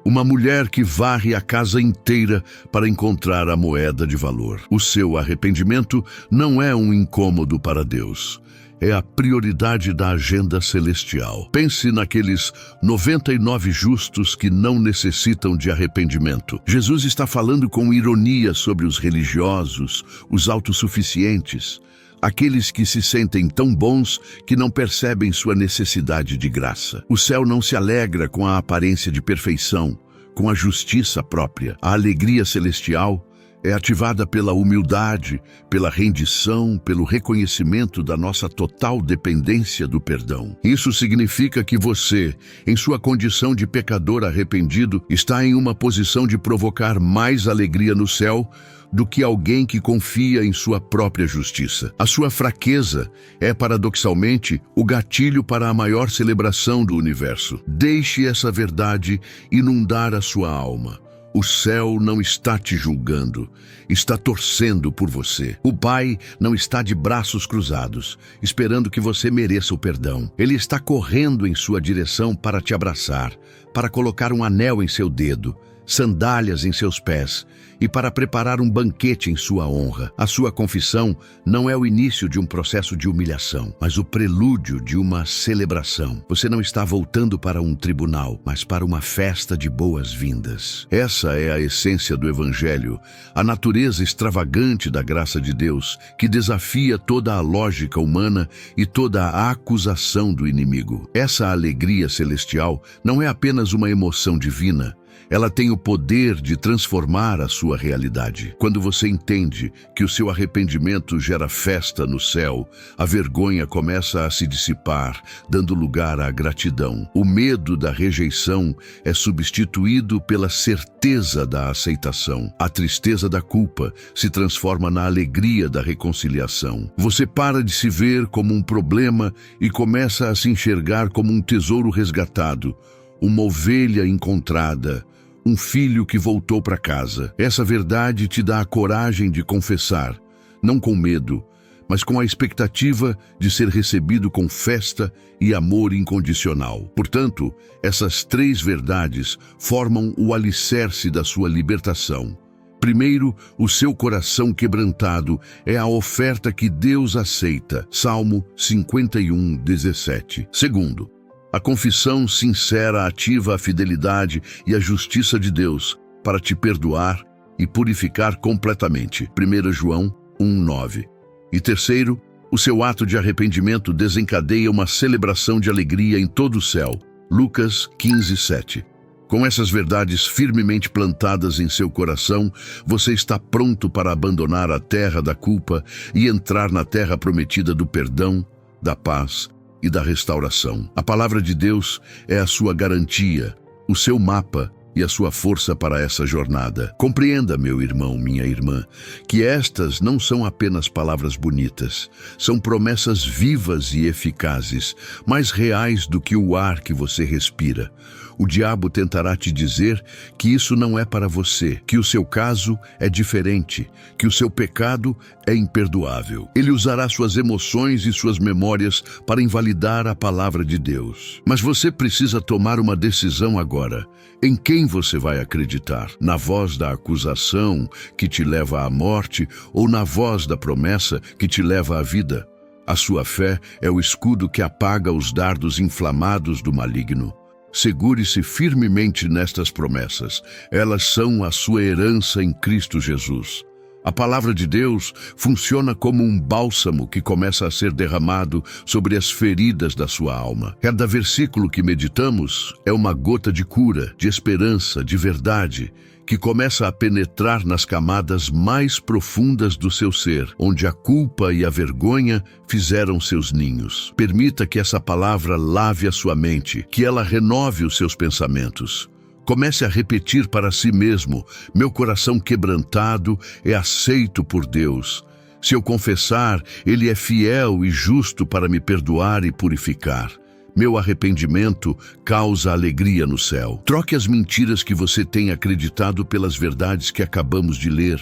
uma mulher que varre a casa inteira para encontrar a moeda de valor. O seu arrependimento não é um incômodo para Deus. É a prioridade da agenda celestial. Pense naqueles 99 justos que não necessitam de arrependimento. Jesus está falando com ironia sobre os religiosos, os autossuficientes, aqueles que se sentem tão bons que não percebem sua necessidade de graça. O céu não se alegra com a aparência de perfeição, com a justiça própria. A alegria celestial é ativada pela humildade, pela rendição, pelo reconhecimento da nossa total dependência do perdão. Isso significa que você, em sua condição de pecador arrependido, está em uma posição de provocar mais alegria no céu do que alguém que confia em sua própria justiça. A sua fraqueza é, paradoxalmente, o gatilho para a maior celebração do universo. Deixe essa verdade inundar a sua alma. O céu não está te julgando, está torcendo por você. O Pai não está de braços cruzados, esperando que você mereça o perdão. Ele está correndo em sua direção para te abraçar, para colocar um anel em seu dedo, sandálias em seus pés e para preparar um banquete em sua honra. A sua confissão não é o início de um processo de humilhação, mas o prelúdio de uma celebração. Você não está voltando para um tribunal, mas para uma festa de boas-vindas. Essa é a essência do Evangelho, a natureza extravagante da graça de Deus, que desafia toda a lógica humana e toda a acusação do inimigo. Essa alegria celestial não é apenas uma emoção divina, ela tem o poder de transformar a sua realidade. Quando você entende que o seu arrependimento gera festa no céu, a vergonha começa a se dissipar, dando lugar à gratidão. O medo da rejeição é substituído pela certeza da aceitação. A tristeza da culpa se transforma na alegria da reconciliação. Você para de se ver como um problema e começa a se enxergar como um tesouro resgatado, uma ovelha encontrada, um filho que voltou para casa. Essa verdade te dá a coragem de confessar, não com medo, mas com a expectativa de ser recebido com festa e amor incondicional. Portanto, essas três verdades formam o alicerce da sua libertação. Primeiro, o seu coração quebrantado é a oferta que Deus aceita. Salmo 51:17. Segundo, a confissão sincera ativa a fidelidade e a justiça de Deus para te perdoar e purificar completamente. 1 João 1:9. E terceiro, o seu ato de arrependimento desencadeia uma celebração de alegria em todo o céu. Lucas 15:7. Com essas verdades firmemente plantadas em seu coração, você está pronto para abandonar a terra da culpa e entrar na terra prometida do perdão, da paz e da restauração. A palavra de Deus é a sua garantia, o seu mapa e a sua força para essa jornada. Compreenda, meu irmão, minha irmã, que estas não são apenas palavras bonitas, são promessas vivas e eficazes, mais reais do que o ar que você respira. O diabo tentará te dizer que isso não é para você, que o seu caso é diferente, que o seu pecado é imperdoável. Ele usará suas emoções e suas memórias para invalidar a palavra de Deus. Mas você precisa tomar uma decisão agora. Em quem você vai acreditar? Na voz da acusação que te leva à morte ou na voz da promessa que te leva à vida? A sua fé é o escudo que apaga os dardos inflamados do maligno. Segure-se firmemente nestas promessas. Elas são a sua herança em Cristo Jesus. A palavra de Deus funciona como um bálsamo que começa a ser derramado sobre as feridas da sua alma. Cada versículo que meditamos é uma gota de cura, de esperança, de verdade, que começa a penetrar nas camadas mais profundas do seu ser, onde a culpa e a vergonha fizeram seus ninhos. Permita que essa palavra lave a sua mente, que ela renove os seus pensamentos. Comece a repetir para si mesmo: meu coração quebrantado é aceito por Deus. Se eu confessar, Ele é fiel e justo para me perdoar e purificar. Meu arrependimento causa alegria no céu. Troque as mentiras que você tem acreditado pelas verdades que acabamos de ler.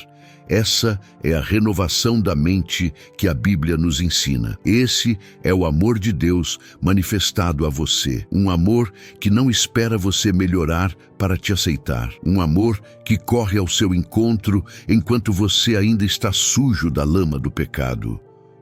Essa é a renovação da mente que a Bíblia nos ensina. Esse é o amor de Deus manifestado a você. Um amor que não espera você melhorar para te aceitar. Um amor que corre ao seu encontro enquanto você ainda está sujo da lama do pecado.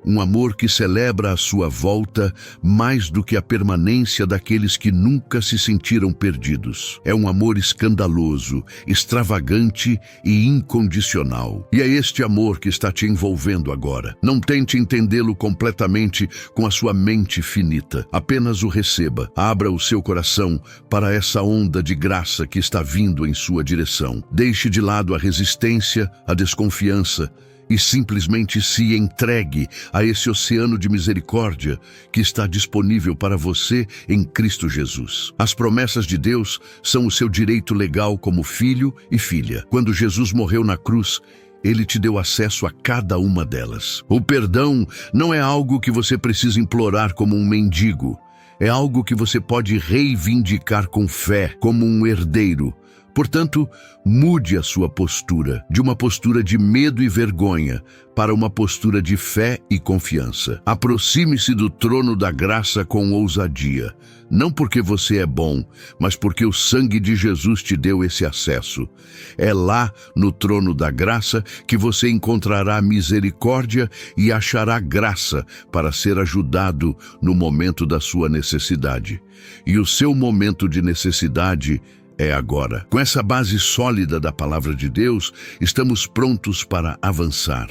Um amor que celebra a sua volta mais do que a permanência daqueles que nunca se sentiram perdidos. É um amor escandaloso, extravagante e incondicional. E é este amor que está te envolvendo agora. Não tente entendê-lo completamente com a sua mente finita. Apenas o receba. Abra o seu coração para essa onda de graça que está vindo em sua direção. Deixe de lado a resistência, a desconfiança, e simplesmente se entregue a esse oceano de misericórdia que está disponível para você em Cristo Jesus. As promessas de Deus são o seu direito legal como filho e filha. Quando Jesus morreu na cruz, Ele te deu acesso a cada uma delas. O perdão não é algo que você precisa implorar como um mendigo. É algo que você pode reivindicar com fé, como um herdeiro. Portanto, mude a sua postura, de uma postura de medo e vergonha, para uma postura de fé e confiança. Aproxime-se do trono da graça com ousadia, não porque você é bom, mas porque o sangue de Jesus te deu esse acesso. É lá, no trono da graça, que você encontrará misericórdia e achará graça para ser ajudado no momento da sua necessidade. E o seu momento de necessidade é agora. Com essa base sólida da palavra de Deus, estamos prontos para avançar.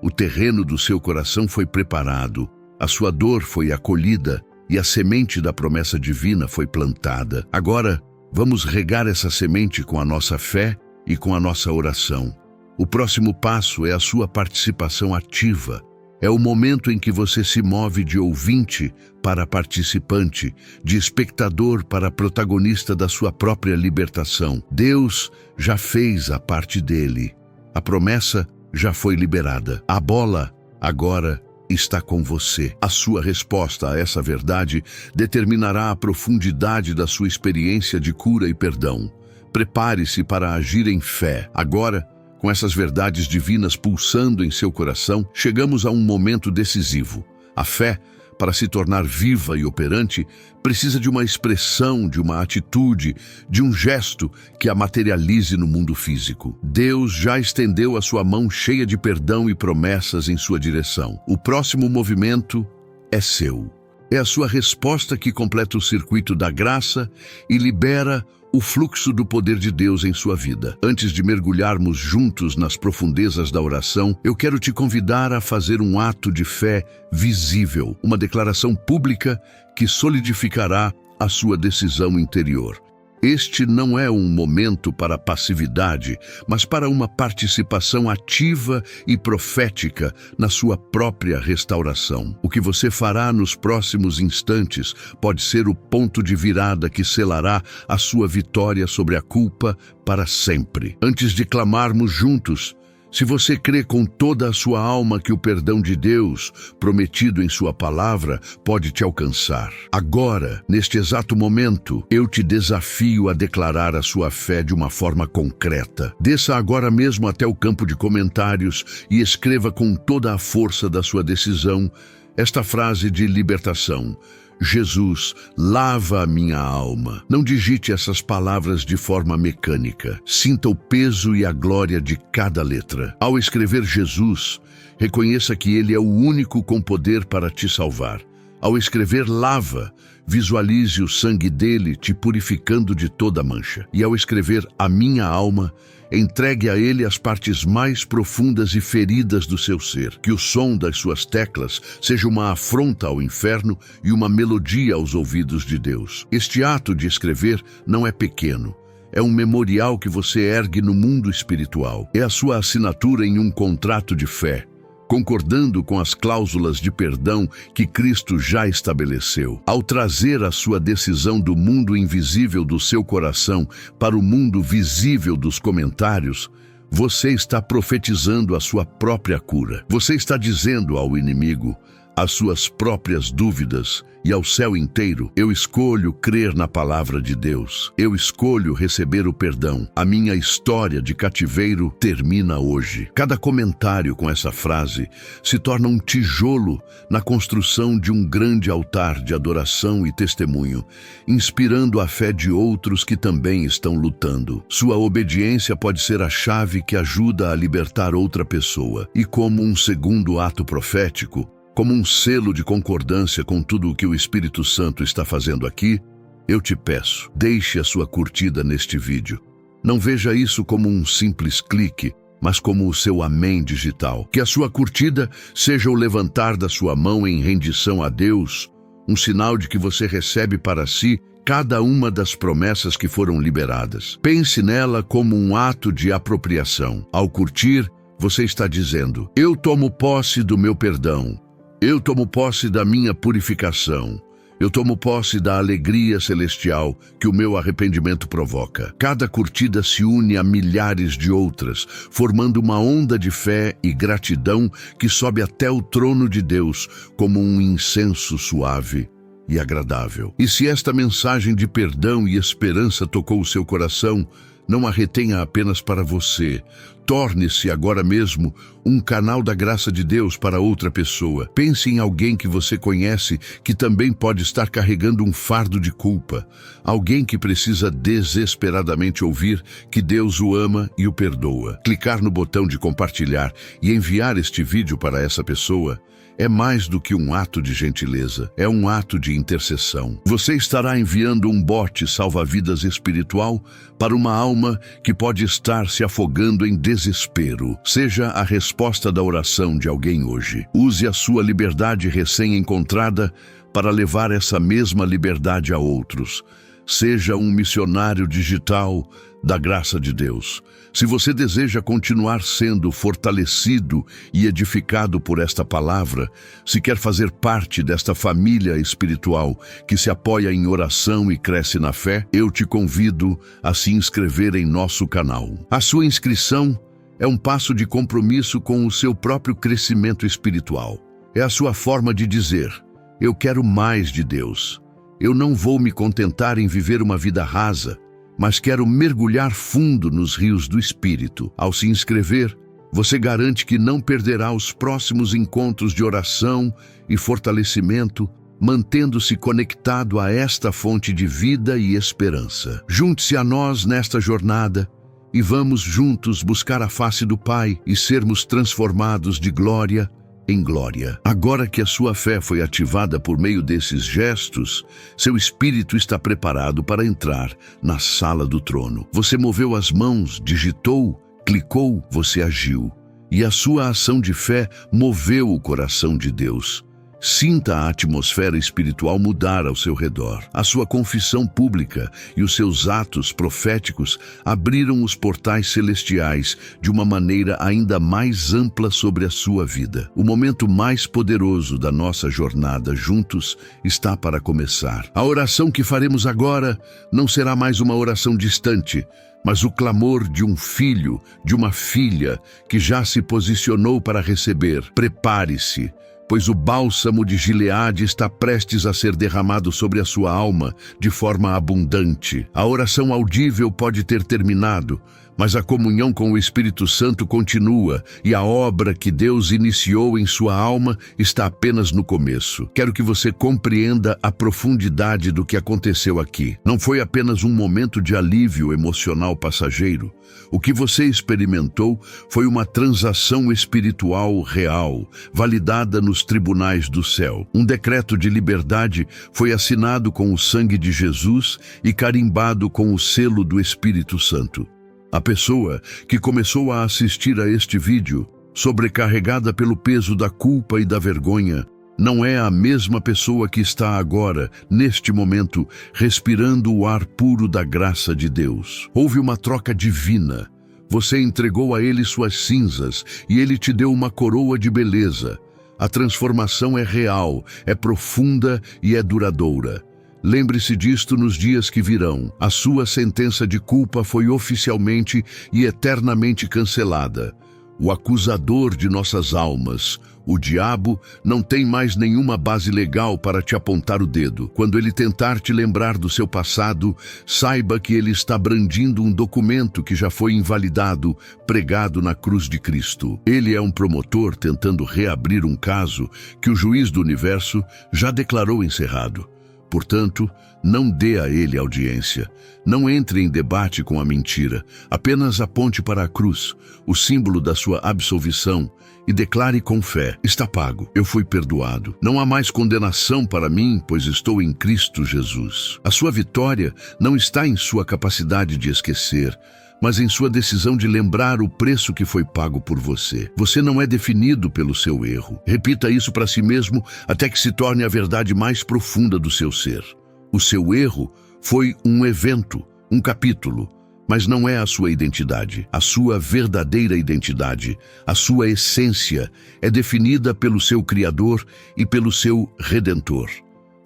O terreno do seu coração foi preparado, a sua dor foi acolhida e a semente da promessa divina foi plantada. Agora, vamos regar essa semente com a nossa fé e com a nossa oração. O próximo passo é a sua participação ativa. É o momento em que você se move de ouvinte para participante, de espectador para protagonista da sua própria libertação. Deus já fez a parte dele. A promessa já foi liberada. A bola agora está com você. A sua resposta a essa verdade determinará a profundidade da sua experiência de cura e perdão. Prepare-se para agir em fé. Agora, com essas verdades divinas pulsando em seu coração, chegamos a um momento decisivo. A fé, para se tornar viva e operante, precisa de uma expressão, de uma atitude, de um gesto que a materialize no mundo físico. Deus já estendeu a sua mão cheia de perdão e promessas em sua direção. O próximo movimento é seu. É a sua resposta que completa o circuito da graça e libera o fluxo do poder de Deus em sua vida. Antes de mergulharmos juntos nas profundezas da oração, eu quero te convidar a fazer um ato de fé visível, uma declaração pública que solidificará a sua decisão interior. Este não é um momento para passividade, mas para uma participação ativa e profética na sua própria restauração. O que você fará nos próximos instantes pode ser o ponto de virada que selará a sua vitória sobre a culpa para sempre. Antes de clamarmos juntos, Se você crê com toda a sua alma que o perdão de Deus, prometido em sua palavra, pode te alcançar, agora, neste exato momento, eu te desafio a declarar a sua fé de uma forma concreta. Desça agora mesmo até o campo de comentários e escreva com toda a força da sua decisão esta frase de libertação: Jesus, lava a minha alma. Não digite essas palavras de forma mecânica. Sinta o peso e a glória de cada letra. Ao escrever Jesus, reconheça que Ele é o único com poder para te salvar. Ao escrever lava, visualize o sangue dele te purificando de toda mancha. E ao escrever a minha alma, entregue a ele as partes mais profundas e feridas do seu ser. Que o som das suas teclas seja uma afronta ao inferno e uma melodia aos ouvidos de Deus. Este ato de escrever não é pequeno. É um memorial que você ergue no mundo espiritual. É a sua assinatura em um contrato de fé, concordando com as cláusulas de perdão que Cristo já estabeleceu. Ao trazer a sua decisão do mundo invisível do seu coração para o mundo visível dos comentários, você está profetizando a sua própria cura. Você está dizendo ao inimigo, às suas próprias dúvidas e ao céu inteiro: eu escolho crer na palavra de Deus. Eu escolho receber o perdão. A minha história de cativeiro termina hoje. Cada comentário com essa frase se torna um tijolo na construção de um grande altar de adoração e testemunho, inspirando a fé de outros que também estão lutando. Sua obediência pode ser a chave que ajuda a libertar outra pessoa. E como um segundo ato profético, como um selo de concordância com tudo o que o Espírito Santo está fazendo aqui, eu te peço, deixe a sua curtida neste vídeo. Não veja isso como um simples clique, mas como o seu amém digital. Que a sua curtida seja o levantar da sua mão em rendição a Deus, um sinal de que você recebe para si cada uma das promessas que foram liberadas. Pense nela como um ato de apropriação. Ao curtir, você está dizendo: eu tomo posse do meu perdão. Eu tomo posse da minha purificação. Eu tomo posse da alegria celestial que o meu arrependimento provoca. Cada curtida se une a milhares de outras, formando uma onda de fé e gratidão que sobe até o trono de Deus como um incenso suave e agradável. E se esta mensagem de perdão e esperança tocou o seu coração, não a retenha apenas para você. Torne-se agora mesmo um canal da graça de Deus para outra pessoa. Pense em alguém que você conhece que também pode estar carregando um fardo de culpa. Alguém que precisa desesperadamente ouvir que Deus o ama e o perdoa. Clicar no botão de compartilhar e enviar este vídeo para essa pessoa é mais do que um ato de gentileza, é um ato de intercessão. Você estará enviando um bote salva-vidas espiritual para uma alma que pode estar se afogando em desespero. Seja a resposta da oração de alguém hoje. Use a sua liberdade recém-encontrada para levar essa mesma liberdade a outros. Seja um missionário digital da graça de Deus. Se você deseja continuar sendo fortalecido e edificado por esta palavra, se quer fazer parte desta família espiritual que se apoia em oração e cresce na fé, eu te convido a se inscrever em nosso canal. A sua inscrição é um passo de compromisso com o seu próprio crescimento espiritual. É a sua forma de dizer: eu quero mais de Deus. Eu não vou me contentar em viver uma vida rasa, mas quero mergulhar fundo nos rios do Espírito. Ao se inscrever, você garante que não perderá os próximos encontros de oração e fortalecimento, mantendo-se conectado a esta fonte de vida e esperança. Junte-se a nós nesta jornada e vamos juntos buscar a face do Pai e sermos transformados de glória em glória. Agora que a sua fé foi ativada por meio desses gestos, seu espírito está preparado para entrar na sala do trono. Você moveu as mãos, digitou, clicou, você agiu. E a sua ação de fé moveu o coração de Deus. Sinta a atmosfera espiritual mudar ao seu redor. A sua confissão pública e os seus atos proféticos abriram os portais celestiais de uma maneira ainda mais ampla sobre a sua vida. O momento mais poderoso da nossa jornada juntos está para começar. A oração que faremos agora não será mais uma oração distante, mas o clamor de um filho, de uma filha que já se posicionou para receber. Prepare-se, pois o bálsamo de Gileade está prestes a ser derramado sobre a sua alma de forma abundante. A oração audível pode ter terminado, mas a comunhão com o Espírito Santo continua e a obra que Deus iniciou em sua alma está apenas no começo. Quero que você compreenda a profundidade do que aconteceu aqui. Não foi apenas um momento de alívio emocional passageiro. O que você experimentou foi uma transação espiritual real, validada nos tribunais do céu. Um decreto de liberdade foi assinado com o sangue de Jesus e carimbado com o selo do Espírito Santo. A pessoa que começou a assistir a este vídeo, sobrecarregada pelo peso da culpa e da vergonha, não é a mesma pessoa que está agora, neste momento, respirando o ar puro da graça de Deus. Houve uma troca divina. Você entregou a Ele suas cinzas e Ele te deu uma coroa de beleza. A transformação é real, é profunda e é duradoura. Lembre-se disto nos dias que virão. A sua sentença de culpa foi oficialmente e eternamente cancelada. O acusador de nossas almas, o diabo, não tem mais nenhuma base legal para te apontar o dedo. Quando ele tentar te lembrar do seu passado, saiba que ele está brandindo um documento que já foi invalidado, pregado na cruz de Cristo. Ele é um promotor tentando reabrir um caso que o juiz do universo já declarou encerrado. Portanto, não dê a ele audiência. Não entre em debate com a mentira. Apenas aponte para a cruz, o símbolo da sua absolvição, e declare com fé: está pago, eu fui perdoado. Não há mais condenação para mim, pois estou em Cristo Jesus. A sua vitória não está em sua capacidade de esquecer, mas em sua decisão de lembrar o preço que foi pago por você. Você não é definido pelo seu erro. Repita isso para si mesmo até que se torne a verdade mais profunda do seu ser. O seu erro foi um evento, um capítulo, mas não é a sua identidade. A sua verdadeira identidade, a sua essência, é definida pelo seu Criador e pelo seu Redentor.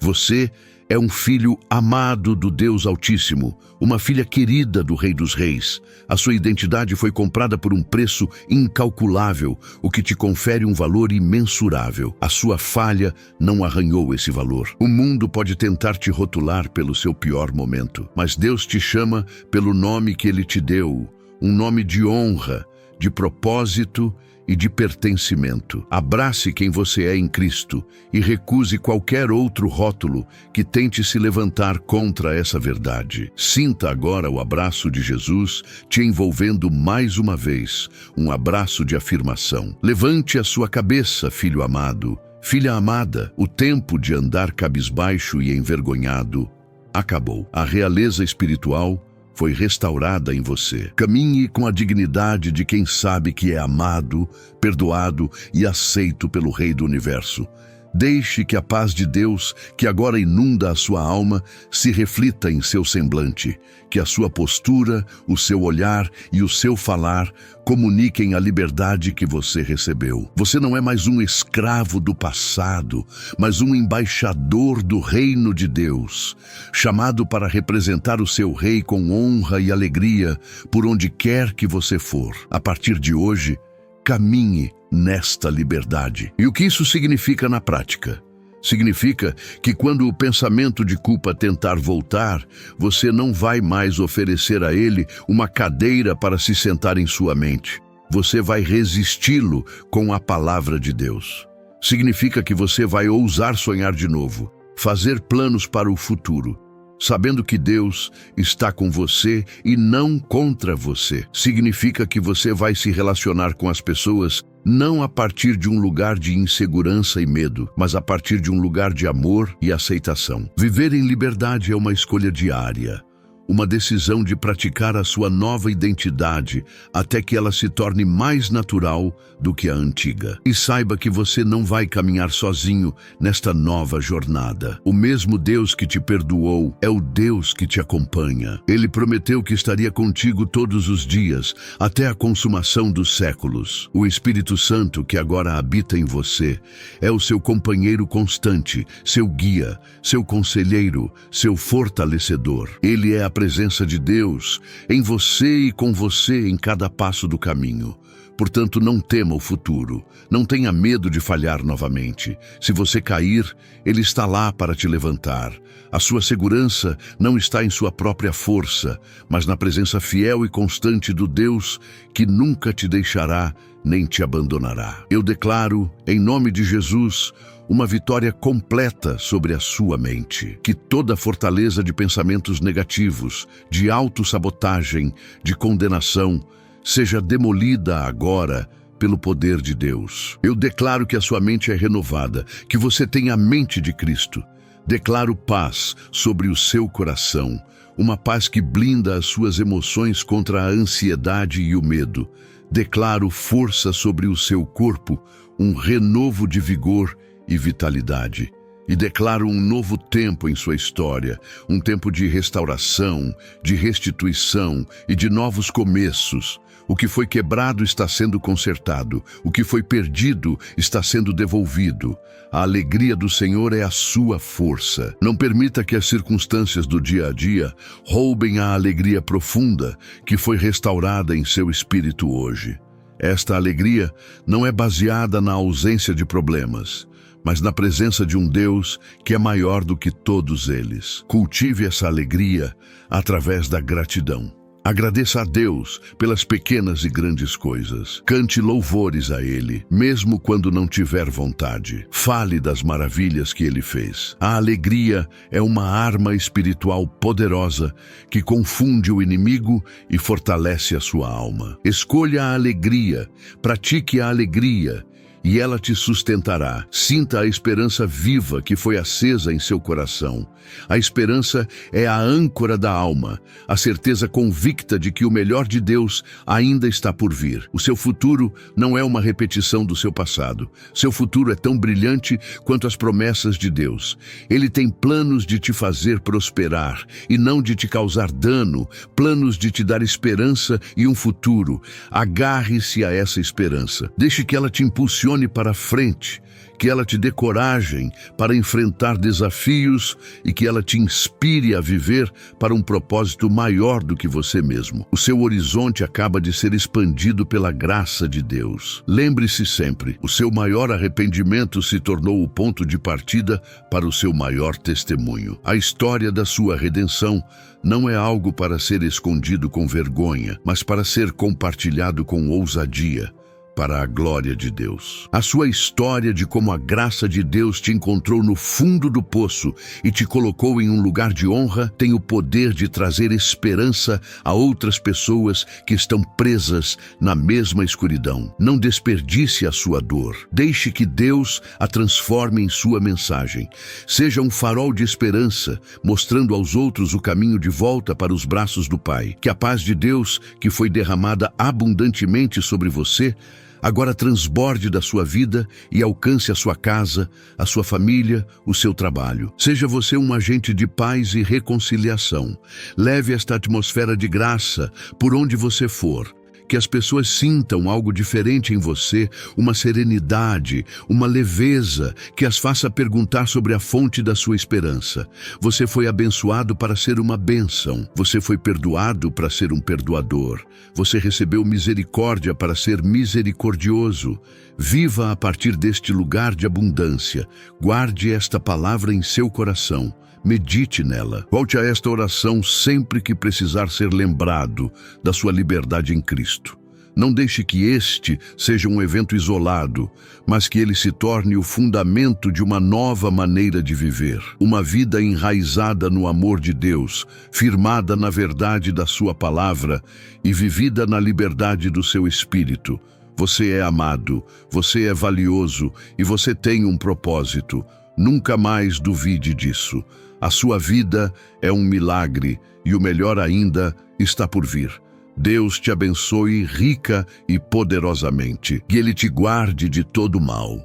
Você é um filho amado do Deus Altíssimo, uma filha querida do Rei dos Reis. A sua identidade foi comprada por um preço incalculável, o que te confere um valor imensurável. A sua falha não arranhou esse valor. O mundo pode tentar te rotular pelo seu pior momento, mas Deus te chama pelo nome que Ele te deu, um nome de honra, de propósito e de pertencimento. Abrace quem você é em Cristo e recuse qualquer outro rótulo que tente se levantar contra essa verdade. Sinta agora o abraço de Jesus te envolvendo mais uma vez, um abraço de afirmação. Levante a sua cabeça, filho amado, filha amada. O tempo de andar cabisbaixo e envergonhado acabou. A realeza espiritual foi restaurada em você. Caminhe com a dignidade de quem sabe que é amado, perdoado e aceito pelo Rei do Universo. Deixe que a paz de Deus, que agora inunda a sua alma, se reflita em seu semblante, que a sua postura, o seu olhar e o seu falar comuniquem a liberdade que você recebeu. Você não é mais um escravo do passado, mas um embaixador do reino de Deus, chamado para representar o seu rei com honra e alegria por onde quer que você for. A partir de hoje, caminhe nesta liberdade. E o que isso significa na prática? Significa que quando o pensamento de culpa tentar voltar, você não vai mais oferecer a ele uma cadeira para se sentar em sua mente. Você vai resisti-lo com a palavra de Deus. Significa que você vai ousar sonhar de novo, fazer planos para o futuro, sabendo que Deus está com você e não contra você. Significa que você vai se relacionar com as pessoas não a partir de um lugar de insegurança e medo, mas a partir de um lugar de amor e aceitação. Viver em liberdade é uma escolha diária. uma decisão de praticar a sua nova identidade até que ela se torne mais natural do que a antiga. E saiba que você não vai caminhar sozinho nesta nova jornada. O mesmo Deus que te perdoou é o Deus que te acompanha. Ele prometeu que estaria contigo todos os dias, até a consumação dos séculos. O Espírito Santo, que agora habita em você, é o seu companheiro constante, seu guia, seu conselheiro, seu fortalecedor. Ele é a presença de Deus em você e com você em cada passo do caminho. Portanto, não tema o futuro. Não tenha medo de falhar novamente. Se você cair, Ele está lá para te levantar. A sua segurança não está em sua própria força, mas na presença fiel e constante do Deus que nunca te deixará nem te abandonará. Eu declaro, em nome de Jesus, uma vitória completa sobre a sua mente. Que toda fortaleza de pensamentos negativos, de autossabotagem, de condenação, seja demolida agora pelo poder de Deus. Eu declaro que a sua mente é renovada, que você tem a mente de Cristo. Declaro paz sobre o seu coração, uma paz que blinda as suas emoções contra a ansiedade e o medo. Declaro força sobre o seu corpo, um renovo de vigor e vitalidade. E declaro um novo tempo em sua história, um tempo de restauração, de restituição e de novos começos. O que foi quebrado está sendo consertado, o que foi perdido está sendo devolvido. A alegria do Senhor é a sua força. Não permita que as circunstâncias do dia a dia roubem a alegria profunda que foi restaurada em seu espírito hoje. Esta alegria não é baseada na ausência de problemas, mas na presença de um Deus que é maior do que todos eles. Cultive essa alegria através da gratidão. Agradeça a Deus pelas pequenas e grandes coisas. Cante louvores a Ele, mesmo quando não tiver vontade. Fale das maravilhas que Ele fez. A alegria é uma arma espiritual poderosa que confunde o inimigo e fortalece a sua alma. Escolha a alegria, pratique a alegria, e ela te sustentará. Sinta a esperança viva que foi acesa em seu coração. A esperança é a âncora da alma, a certeza convicta de que o melhor de Deus ainda está por vir. O seu futuro não é uma repetição do seu passado. Seu futuro é tão brilhante quanto as promessas de Deus. Ele tem planos de te fazer prosperar e não de te causar dano, planos de te dar esperança e um futuro. Agarre-se a essa esperança. Deixe que ela te impulsione para frente, que ela te dê coragem para enfrentar desafios e que ela te inspire a viver para um propósito maior do que você mesmo. O seu horizonte acaba de ser expandido pela graça de Deus. Lembre-se sempre, o seu maior arrependimento se tornou o ponto de partida para o seu maior testemunho. A história da sua redenção não é algo para ser escondido com vergonha, mas para ser compartilhado com ousadia, para a glória de Deus. A sua história de como a graça de Deus te encontrou no fundo do poço e te colocou em um lugar de honra tem o poder de trazer esperança a outras pessoas que estão presas na mesma escuridão. Não desperdice a sua dor. Deixe que Deus a transforme em sua mensagem. Seja um farol de esperança, mostrando aos outros o caminho de volta para os braços do Pai. Que a paz de Deus, que foi derramada abundantemente sobre você, agora transborde da sua vida e alcance a sua casa, a sua família, o seu trabalho. Seja você um agente de paz e reconciliação. Leve esta atmosfera de graça por onde você for. Que as pessoas sintam algo diferente em você, uma serenidade, uma leveza que as faça perguntar sobre a fonte da sua esperança. Você foi abençoado para ser uma bênção. Você foi perdoado para ser um perdoador. Você recebeu misericórdia para ser misericordioso. Viva a partir deste lugar de abundância. Guarde esta palavra em seu coração. Medite nela. Volte a esta oração sempre que precisar ser lembrado da sua liberdade em Cristo. Não deixe que este seja um evento isolado, mas que ele se torne o fundamento de uma nova maneira de viver. Uma vida enraizada no amor de Deus, firmada na verdade da sua palavra e vivida na liberdade do seu espírito. Você é amado, você é valioso e você tem um propósito. Nunca mais duvide disso. A sua vida é um milagre e o melhor ainda está por vir. Deus te abençoe rica e poderosamente. Que Ele te guarde de todo mal.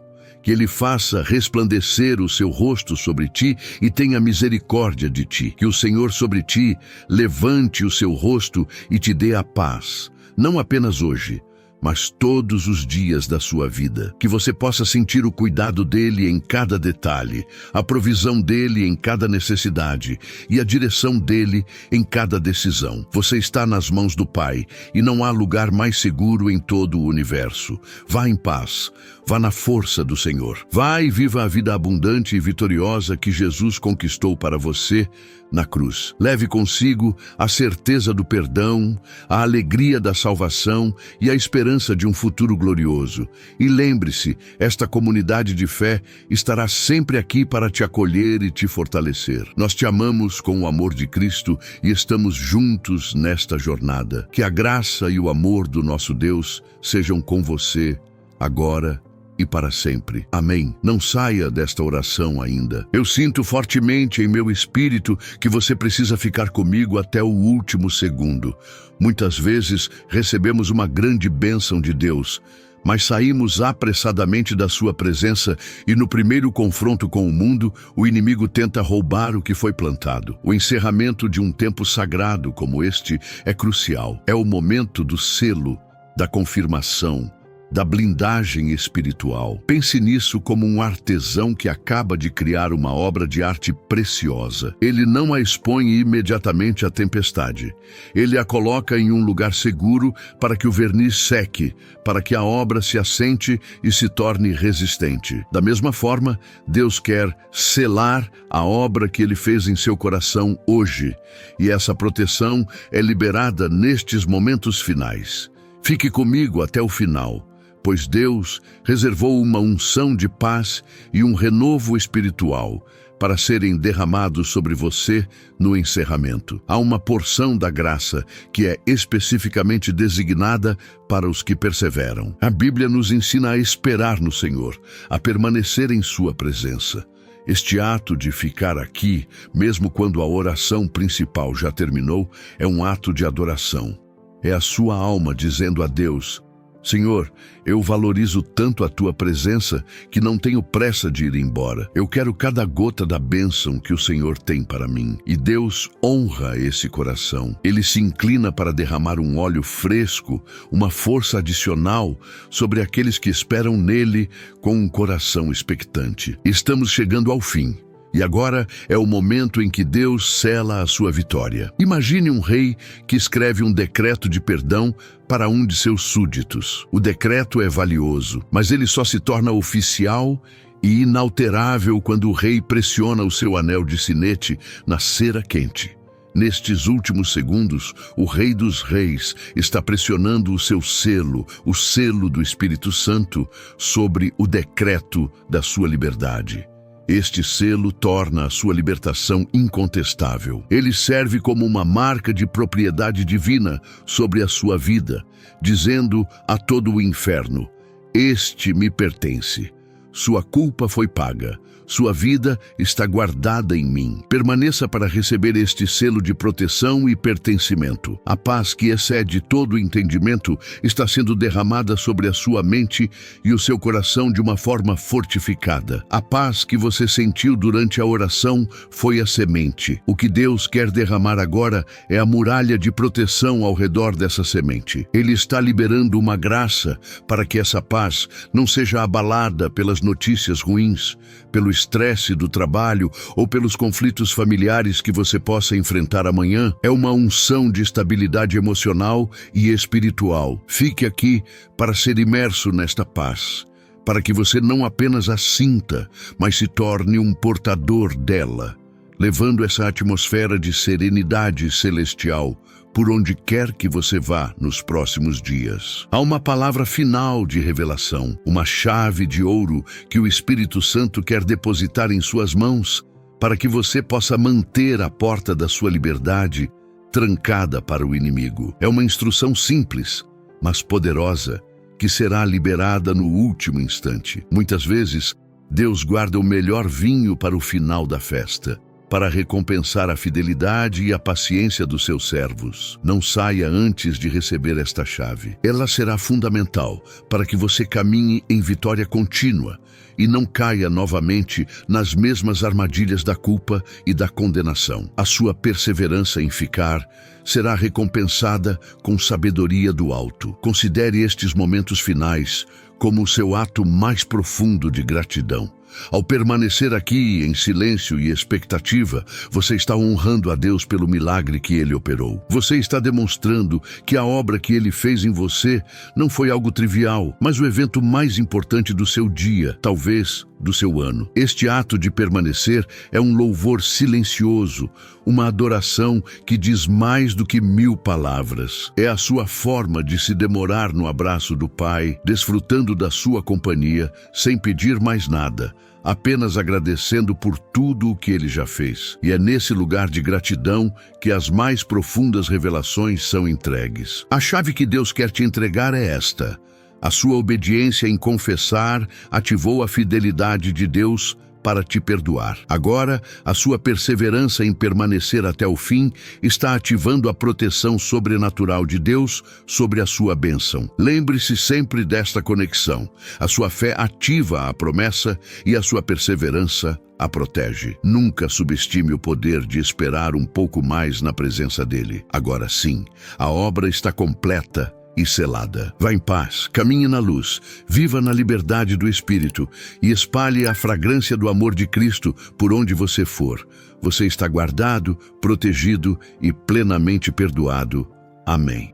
Que Ele faça resplandecer o seu rosto sobre ti e tenha misericórdia de ti. Que o Senhor sobre ti levante o seu rosto e te dê a paz, não apenas hoje, mas todos os dias da sua vida. Que você possa sentir o cuidado dele em cada detalhe, a provisão dele em cada necessidade e a direção dele em cada decisão. Você está nas mãos do Pai e não há lugar mais seguro em todo o universo. Vá em paz, vá na força do Senhor. Vá e viva a vida abundante e vitoriosa que Jesus conquistou para você na cruz. Leve consigo a certeza do perdão, a alegria da salvação e a esperança de um futuro glorioso. E lembre-se, esta comunidade de fé estará sempre aqui para te acolher e te fortalecer. Nós te amamos com o amor de Cristo e estamos juntos nesta jornada. Que a graça e o amor do nosso Deus sejam com você agora e para sempre. Amém. Não saia desta oração ainda. Eu sinto fortemente em meu espírito que você precisa ficar comigo até o último segundo. Muitas vezes recebemos uma grande bênção de Deus, mas saímos apressadamente da sua presença e no primeiro confronto com o mundo, o inimigo tenta roubar o que foi plantado. O encerramento de um tempo sagrado como este é crucial. É o momento do selo, da confirmação, da blindagem espiritual. Pense nisso como um artesão que acaba de criar uma obra de arte preciosa. Ele não a expõe imediatamente à tempestade. Ele a coloca em um lugar seguro para que o verniz seque, para que a obra se assente e se torne resistente. Da mesma forma, Deus quer selar a obra que Ele fez em seu coração hoje, e essa proteção é liberada nestes momentos finais. Fique comigo até o final, pois Deus reservou uma unção de paz e um renovo espiritual para serem derramados sobre você no encerramento. Há uma porção da graça que é especificamente designada para os que perseveram. A Bíblia nos ensina a esperar no Senhor, a permanecer em sua presença. Este ato de ficar aqui, mesmo quando a oração principal já terminou, é um ato de adoração. É a sua alma dizendo a Deus: Senhor, eu valorizo tanto a tua presença que não tenho pressa de ir embora. Eu quero cada gota da bênção que o Senhor tem para mim. E Deus honra esse coração. Ele se inclina para derramar um óleo fresco, uma força adicional sobre aqueles que esperam nele com um coração expectante. Estamos chegando ao fim. E agora é o momento em que Deus sela a sua vitória. Imagine um rei que escreve um decreto de perdão para um de seus súditos. O decreto é valioso, mas ele só se torna oficial e inalterável quando o rei pressiona o seu anel de sinete na cera quente. Nestes últimos segundos, o Rei dos Reis está pressionando o seu selo, o selo do Espírito Santo, sobre o decreto da sua liberdade. Este selo torna a sua libertação incontestável. Ele serve como uma marca de propriedade divina sobre a sua vida, dizendo a todo o inferno: este me pertence. Sua culpa foi paga. Sua vida está guardada em mim. Permaneça para receber este selo de proteção e pertencimento. A paz que excede todo entendimento está sendo derramada sobre a sua mente e o seu coração de uma forma fortificada. A paz que você sentiu durante a oração foi a semente. O que Deus quer derramar agora é a muralha de proteção ao redor dessa semente. Ele está liberando uma graça para que essa paz não seja abalada pelas notícias ruins, pelo estresse do trabalho ou pelos conflitos familiares que você possa enfrentar amanhã. É uma unção de estabilidade emocional e espiritual. Fique aqui para ser imerso nesta paz, para que você não apenas a sinta, mas se torne um portador dela, levando essa atmosfera de serenidade celestial por onde quer que você vá nos próximos dias. Há uma palavra final de revelação, uma chave de ouro que o Espírito Santo quer depositar em suas mãos para que você possa manter a porta da sua liberdade trancada para o inimigo. É uma instrução simples, mas poderosa, que será liberada no último instante. Muitas vezes, Deus guarda o melhor vinho para o final da festa. para recompensar a fidelidade e a paciência dos seus servos. Não saia antes de receber esta chave. Ela será fundamental para que você caminhe em vitória contínua e não caia novamente nas mesmas armadilhas da culpa e da condenação. A sua perseverança em ficar será recompensada com sabedoria do alto. Considere estes momentos finais como o seu ato mais profundo de gratidão. Ao permanecer aqui em silêncio e expectativa, você está honrando a Deus pelo milagre que Ele operou. Você está demonstrando que a obra que Ele fez em você não foi algo trivial, mas o evento mais importante do seu dia, talvez do seu ano. Este ato de permanecer é um louvor silencioso, uma adoração que diz mais do que 1000 palavras. É a sua forma de se demorar no abraço do Pai, desfrutando da sua companhia, sem pedir mais nada, apenas agradecendo por tudo o que Ele já fez. E é nesse lugar de gratidão que as mais profundas revelações são entregues. A chave que Deus quer te entregar é esta: a sua obediência em confessar ativou a fidelidade de Deus para te perdoar. Agora, a sua perseverança em permanecer até o fim está ativando a proteção sobrenatural de Deus sobre a sua bênção. Lembre-se sempre desta conexão. A sua fé ativa a promessa e a sua perseverança a protege. Nunca subestime o poder de esperar um pouco mais na presença dele. Agora sim, a obra está completa e selada. Vá em paz, caminhe na luz, viva na liberdade do Espírito e espalhe a fragrância do amor de Cristo por onde você for. Você está guardado, protegido e plenamente perdoado. Amém.